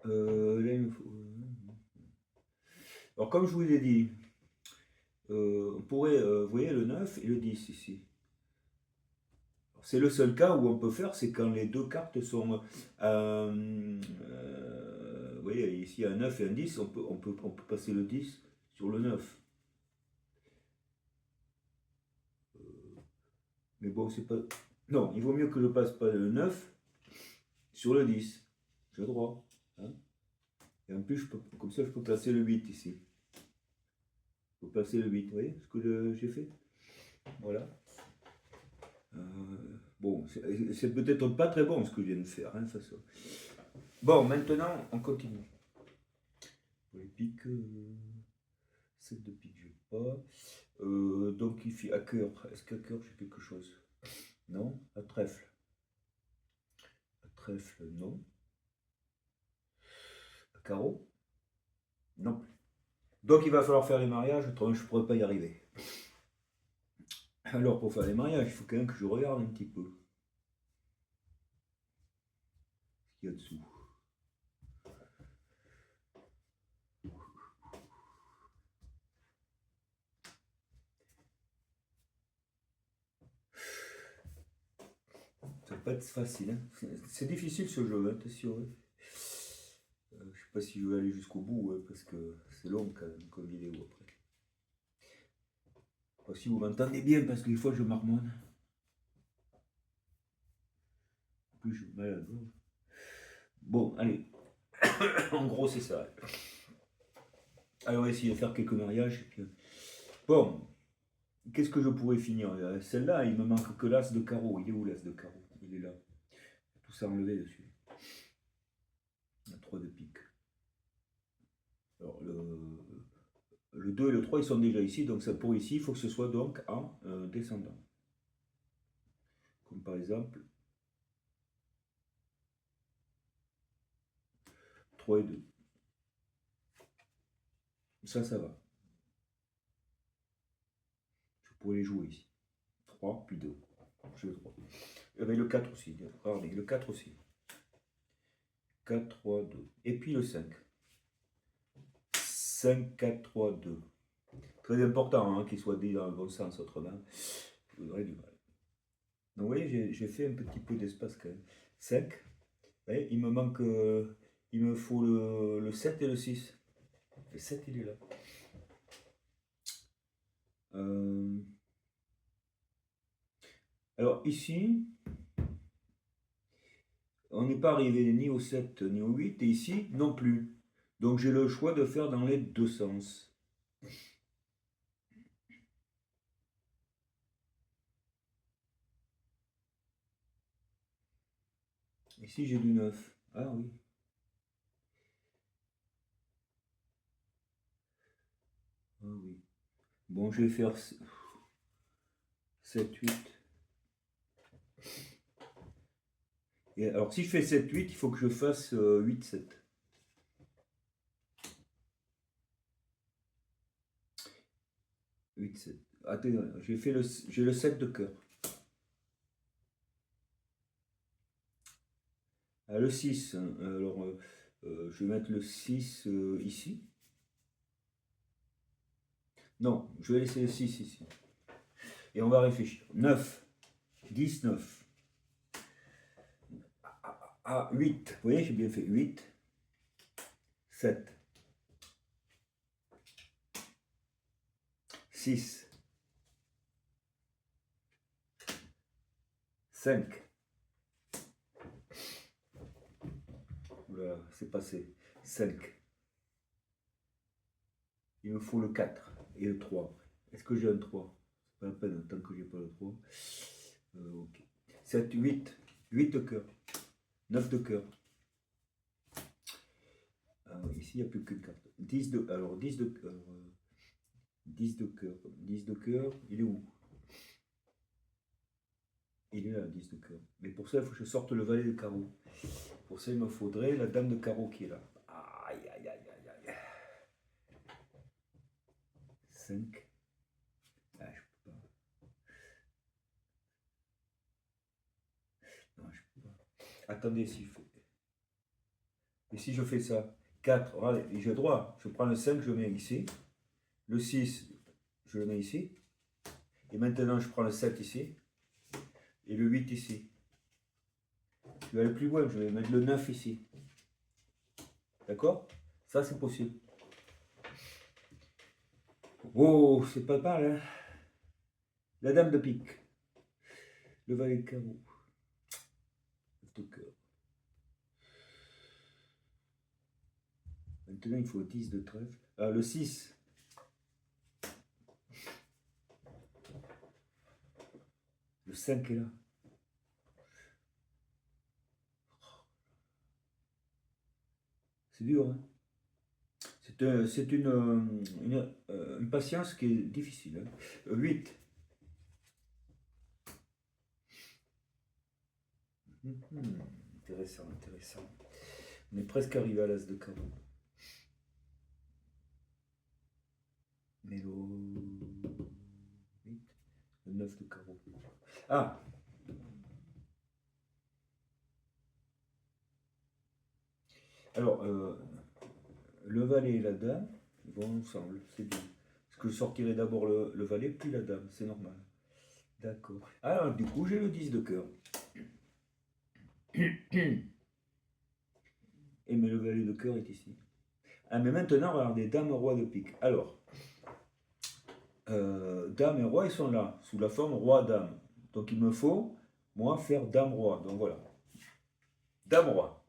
il me faut... Alors, comme je vous l'ai dit, on pourrait, vous voyez, le 9 et le 10 ici. C'est le seul cas où on peut faire, c'est quand les deux cartes sont... vous voyez, ici, un 9 et un 10, on peut passer le 10 sur le 9. Mais bon, c'est pas... Non, il vaut mieux que je passe pas le 9 sur le 10. J'ai le droit. Hein, et en plus, comme ça, je peux placer le 8 ici. Je peux placer le 8, vous voyez ce que j'ai fait? Voilà. Bon, c'est peut-être pas très bon ce que je viens de faire. Hein, ça. Bon, maintenant, on continue. Pour les piques, 7 de pique, je n'ai pas. Donc, il fait à cœur. Est-ce qu'à cœur, j'ai quelque chose? Non. À trèfle. À trèfle, non. À carreau? Non plus. Donc, il va falloir faire les mariages, autrement, je ne pourrais pas y arriver. Alors, pour faire les mariages, il faut quand même que je regarde un petit peu ce qu'il y a dessous. Ça va pas être facile. Hein. C'est difficile ce jeu, hein, attention. Hein. Je ne sais pas si je vais aller jusqu'au bout, hein, parce que c'est long quand même comme vidéo après. Je sais pas si vous m'entendez bien, parce que des fois je marmonne. En plus, je me mal à la gorge. Bon, allez. En gros, c'est ça. Alors, on va essayer de faire quelques mariages. Bon, qu'est-ce que je pourrais finir? Celle-là, il me manque que l'as de carreau. Il est où l'as de carreau? Il est là. Tout ça enlevé dessus. Il y a 3 de pique. Alors, le 2 et le 3, ils sont déjà ici. Donc, ça, pour ici, il faut que ce soit donc en descendant. Comme par exemple, 3 et 2. Ça va. Je pourrais les jouer ici. 3, puis 2. Je veux 3. Avec le 4 aussi. Regardez, le 4 aussi. 4, 3, 2. Et puis le 5. 5, 4, 3, 2. Très important qu'il soit dit dans le bon sens, autrement, vous aurez du mal. Donc, vous voyez, j'ai fait un petit peu d'espace quand même. 5. Vous voyez, il me manque, il me faut le 7 et le 6. Le 7, il est là. Alors, ici, on n'est pas arrivé ni au 7 ni au 8, et ici, non plus. Donc, j'ai le choix de faire dans les deux sens. Ici, j'ai du 9. Ah oui. Ah oui. Bon, je vais faire 7, 8. Et alors, si je fais 7, 8, il faut que je fasse 8, 7. Attends, j'ai le 7 de cœur. Ah, le 6. Alors, je vais mettre le 6 ici. Non, je vais laisser le 6 ici. Et on va réfléchir. 9. 10, 9. Ah, 8. Vous voyez, j'ai bien fait 8. 7. 6. 5. Voilà, c'est passé. 5. Il me faut le 4 et le 3. Est-ce que j'ai un 3? C'est pas la peine tant que j'ai pas le 3. Ok. 7, 8. 8 de cœur. 9 de cœur. Ici, il n'y a plus qu'une carte. 10 de. Alors, 10 de cœur. 10 de cœur. 10 de cœur, il est où? Il est là, 10 de cœur. Mais pour ça, il faut que je sorte le valet de carreau. Pour ça, il me faudrait la dame de carreau qui est là. Aïe, aïe, aïe, aïe, aïe. 5. Ah, je peux pas. Non, je peux pas. Attendez, si je fais. Et si je fais ça? 4. Allez, j'ai droit. Je prends le 5, je le mets ici. Le 6, je le mets ici. Et maintenant, je prends le 7 ici. Et le 8 ici. Je vais aller plus loin, je vais mettre le 9 ici. D'accord? Ça, c'est possible. Oh, c'est pas mal, hein? La dame de pique. Le valet de carreau. De cœur. Maintenant, il faut 10 de trèfle. Ah, le 6. Le 5 est là. C'est dur, hein? C'est une patience qui est difficile. Hein? 8. Intéressant, intéressant. On est presque arrivé à l'as de carreau. Mais le 8, le 9 de carreau. Ah! Alors, le valet et la dame vont ensemble, c'est bien. Parce que je sortirai d'abord le valet, puis la dame, c'est normal. D'accord. Alors, du coup, j'ai le 10 de cœur. Et mais le valet de cœur est ici. Ah, mais maintenant, regardez, dame, roi de pique. Alors, dame et roi, ils sont là, sous la forme roi-dame. Donc, il me faut, moi, faire dame-roi. Donc, voilà. Dame-roi.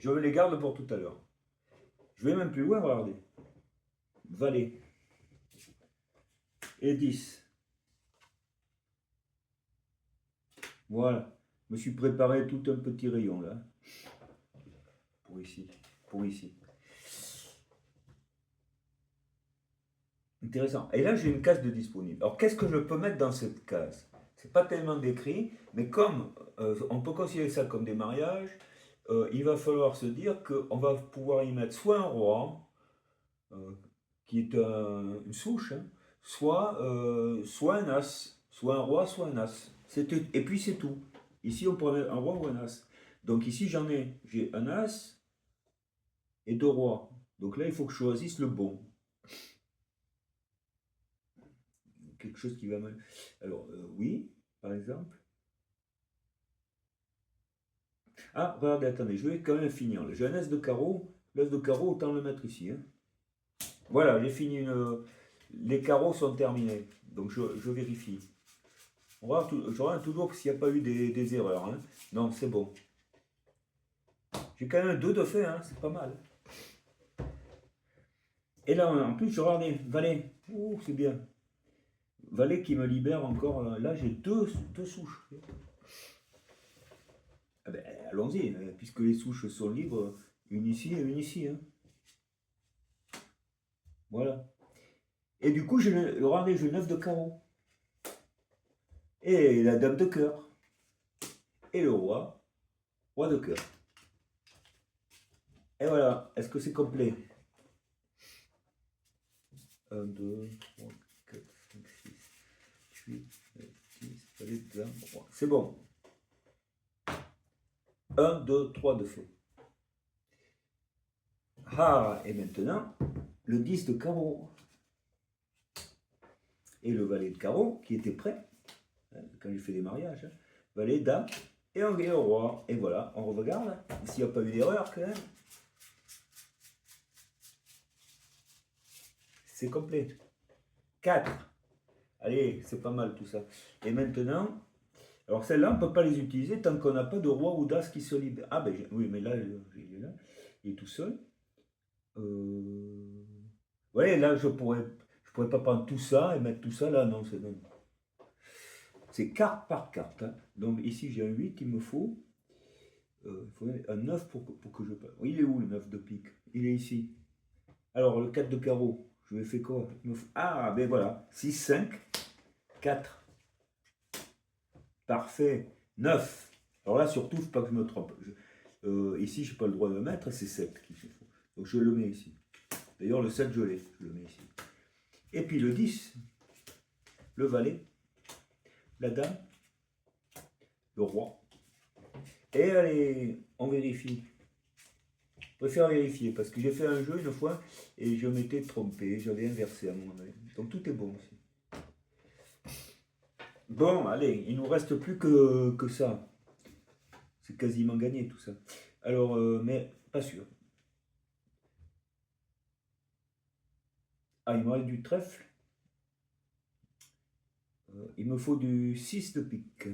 Je me les garde pour tout à l'heure. Je vais même plus loin, regardez. Valet. Et 10. Voilà. Je me suis préparé tout un petit rayon là. Pour ici. Pour ici. Intéressant. Et là, j'ai une case de disponible. Alors, qu'est-ce que je peux mettre dans cette case? C'est pas tellement décrit, mais comme on peut considérer ça comme des mariages, il va falloir se dire qu'on va pouvoir y mettre soit un roi, qui est une souche, hein, soit un as, soit un roi, soit un as. Et puis c'est tout. Ici, on pourrait mettre un roi ou un as. Donc ici, j'ai un as et deux rois. Donc là, il faut que je choisisse le bon. Quelque chose qui va mal. Alors, oui, par exemple. Ah, regardez, attendez, je vais quand même finir. J'ai un as de carreau. L'as de carreau, autant le mettre ici. Hein. Voilà, j'ai fini les carreaux sont terminés. Donc je vérifie. Je regarde toujours s'il n'y a pas eu des erreurs. Hein. Non, c'est bon. J'ai quand même 2 de fait, hein, c'est pas mal. Et là, en plus, je regarde valet. Ouh, c'est bien. Valet qui me libère encore. Là, j'ai deux souches. Ah ben, allons-y, puisque les souches sont libres, une ici et une ici. Hein. Voilà. Et du coup, regardez, j'ai 9 de carreau. Et la dame de cœur. Et le roi de cœur. Et voilà, est-ce que c'est complet? 1, 2, 3, 4, 5, 6, 8, 9, 10, allez, 20, 3. C'est bon. 1, 2, 3 de fait. Ah, et maintenant, le 10 de carreau. Et le valet de carreau qui était prêt, hein, quand j'ai fait des mariages. Hein. Valet, dame, et un valet au roi. Et voilà, on regarde, s'il n'y a pas eu d'erreur quand même. C'est complet. 4. Allez, c'est pas mal tout ça. Et maintenant, alors celles-là, on ne peut pas les utiliser tant qu'on n'a pas de roi ou d'as qui se libère. Ah ben oui, mais là, il est là. Il est tout seul. Ouais, là, je pourrais pas prendre tout ça et mettre tout ça là. Non, c'est non. C'est carte par carte. Hein. Donc ici, j'ai un 8, il me faut. Il faut un 9 pour que je passe. Il est où le 9 de pique? Il est ici. Alors, le 4 de carreau, je vais faire quoi? Ah, ben voilà. 6, 5, 4. Parfait. 9. Alors là, surtout, il ne faut pas que je me trompe. Ici, je n'ai pas le droit de le mettre, c'est 7 qu'il faut. Donc je le mets ici. D'ailleurs, le 7, je l'ai. Je le mets ici. Et puis le 10, le valet, la dame, le roi. Et allez, on vérifie. Je préfère vérifier parce que j'ai fait un jeu une fois et je m'étais trompé. J'avais inversé à mon avis. Donc tout est bon aussi. Bon, allez, il nous reste plus que ça. C'est quasiment gagné tout ça. Alors, mais pas sûr. Ah, il me reste du trèfle. Il me faut du 6 de pique.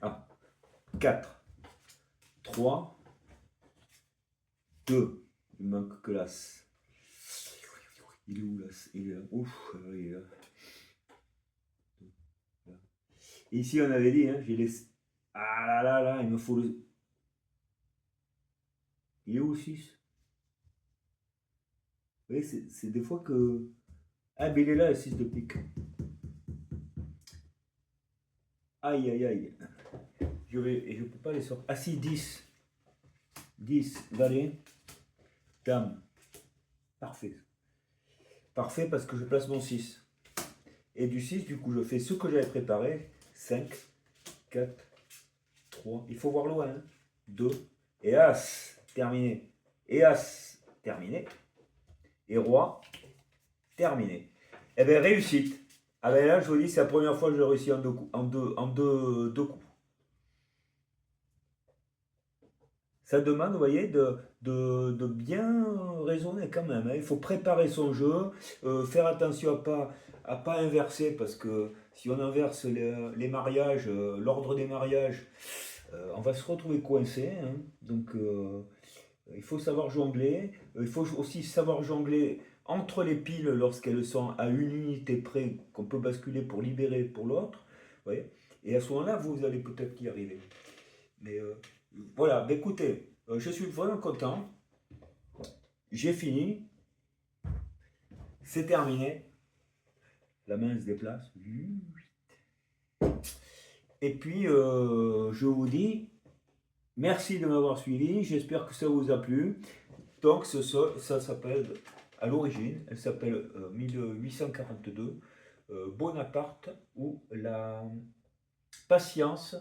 Ah, 4, 3, 2. Il me manque que l'as. Il est où l'as? Il est là. Ouf, il est là. Et ici, on avait dit, hein, j'ai laissé. Ah là là là, il me faut le. Il est où le 6? Vous voyez, c'est des fois que. Ah, mais il est là, le 6 de pique. Aïe, aïe, aïe. Je ne peux pas les sortir. Ah si, 10. 10, valet, dame. Parfait. Parfait parce que je place mon 6. Et du 6, du coup, je fais ce que j'avais préparé. 5, 4, 3. Il faut voir loin. Hein. 2. Et As. Terminé. Et As. Terminé. Et Roi. Terminé. Eh bien, réussite. Ah ben là, je vous dis, c'est la première fois que je réussis en deux coups. Ça demande, vous voyez, de bien raisonner quand même. Hein. Il faut préparer son jeu, faire attention à pas inverser, parce que si on inverse les mariages, l'ordre des mariages, On va se retrouver coincé, hein. Donc il faut savoir jongler. Il faut aussi savoir jongler entre les piles lorsqu'elles sont à une unité près qu'on peut basculer pour libérer pour l'autre. Vous voyez. Et à ce moment-là, vous allez peut-être y arriver. Mais voilà, bah, écoutez, je suis vraiment content. J'ai fini. C'est terminé. La main se déplace. Et puis, je vous dis merci de m'avoir suivi. J'espère que ça vous a plu. Donc, ça s'appelle, à l'origine, elle s'appelle 1842, Bonaparte ou la patience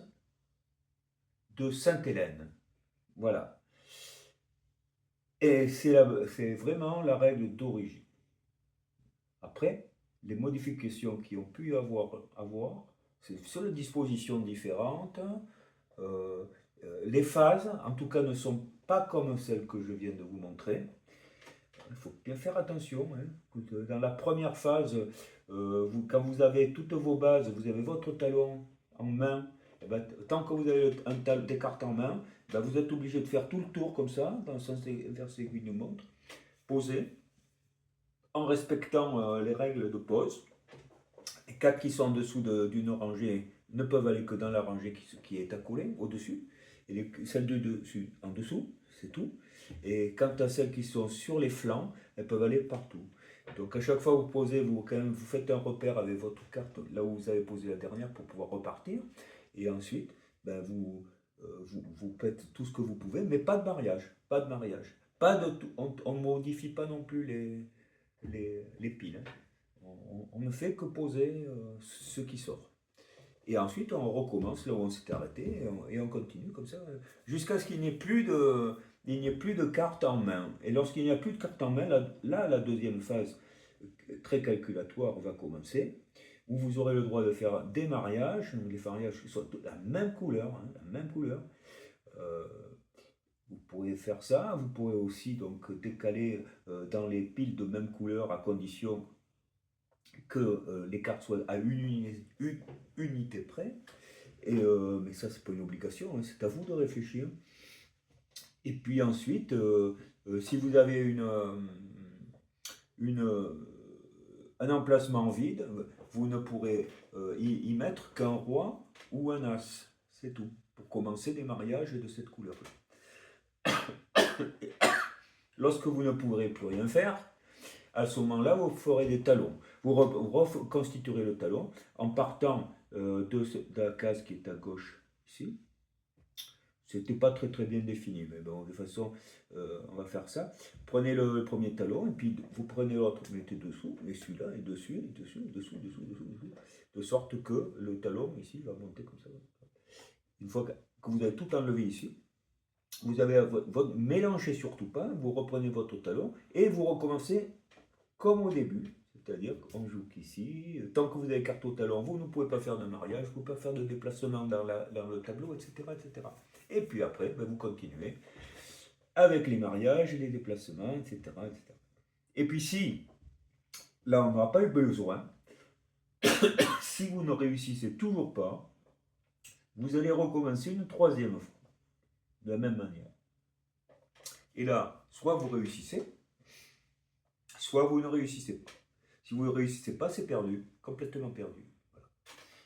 de Sainte-Hélène. Voilà. Et c'est vraiment la règle d'origine. Après, les modifications qui ont pu avoir c'est sur les dispositions différentes. Les phases, en tout cas, ne sont pas comme celles que je viens de vous montrer. Il faut bien faire attention. Hein. Dans la première phase, quand vous avez toutes vos bases, vous avez votre talon en main. Et ben, tant que vous avez des cartes en main, ben, vous êtes obligé de faire tout le tour comme ça, dans le sens inversé aiguille de montre, poser, en respectant les règles de pose. Les cartes qui sont en dessous d'une rangée ne peuvent aller que dans la rangée qui est accolée au-dessus. Et celles de dessus en dessous, c'est tout. Et quant à celles qui sont sur les flancs, elles peuvent aller partout. Donc à chaque fois que vous posez, vous faites un repère avec votre carte là où vous avez posé la dernière pour pouvoir repartir. Et ensuite, ben vous faites tout ce que vous pouvez, mais pas de mariage. Pas de mariage. On ne modifie pas non plus les piles. Hein. On ne fait que poser ce qui sort. Et ensuite, on recommence là où on s'était arrêté et on continue comme ça jusqu'à ce qu'il n'y ait plus de cartes en main. Et lorsqu'il n'y a plus de cartes en main, là, la deuxième phase très calculatoire va commencer, où vous aurez le droit de faire des mariages, les mariages qui sont de la même couleur, hein, la même couleur. Vous pourrez faire ça. Vous pourrez aussi donc décaler dans les piles de même couleur à condition que les cartes soient à une unité près. Mais ça, c'est pas une obligation, hein, c'est à vous de réfléchir. Et puis ensuite, si vous avez un emplacement vide, vous ne pourrez y mettre qu'un roi ou un as. C'est tout. Pour commencer des mariages de cette couleur-là. Lorsque vous ne pourrez plus rien faire, à ce moment-là, vous ferez des talons. Vous reconstituerez le talon en partant de la case qui est à gauche ici. C'était pas très très bien défini, mais bon, de toute façon, on va faire ça. Prenez le premier talon et puis vous prenez l'autre, vous mettez dessous, et celui-là, et dessus, et dessous, dessous, dessous, dessous, dessous, de sorte que le talon ici va monter comme ça. Une fois que vous avez tout enlevé ici, vous avez votre mélangez surtout pas, vous reprenez votre talon et vous recommencez comme au début, c'est-à-dire qu'on joue qu'ici, tant que vous avez carte au talon, vous ne pouvez pas faire de mariage, vous ne pouvez pas faire de déplacement dans le tableau, etc., etc. Et puis après, ben, vous continuez avec les mariages, les déplacements, etc., etc. Et puis si, là on n'aura pas eu besoin, si vous ne réussissez toujours pas, vous allez recommencer une troisième fois, de la même manière. Et là, soit vous réussissez, soit vous ne réussissez pas. Si vous ne réussissez pas, c'est perdu, complètement perdu. Voilà.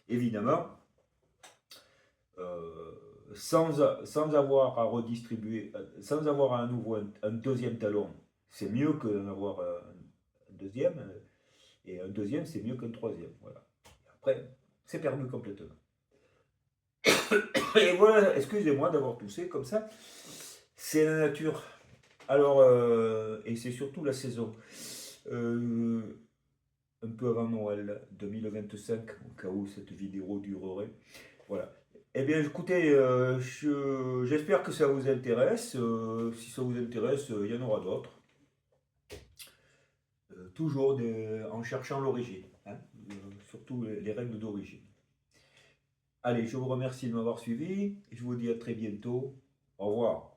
Évidemment, sans avoir à redistribuer, sans avoir à nouveau un deuxième talon, c'est mieux que d'en avoir un deuxième, et un deuxième, c'est mieux qu'un troisième. Voilà. Après, c'est perdu complètement. Et voilà, excusez-moi d'avoir toussé comme ça, c'est la nature. Alors, et c'est surtout la saison. Un peu avant Noël 2025, au cas où cette vidéo durerait. Voilà. Eh bien, écoutez, j'espère que ça vous intéresse. Si ça vous intéresse, il y en aura d'autres. Toujours en cherchant l'origine, hein, surtout les règles d'origine. Allez, je vous remercie de m'avoir suivi. Je vous dis à très bientôt. Au revoir.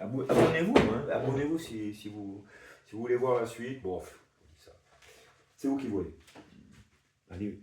Abonnez-vous, hein, abonnez-vous si vous voulez voir la suite. Bon, c'est vous qui voulez. Allez.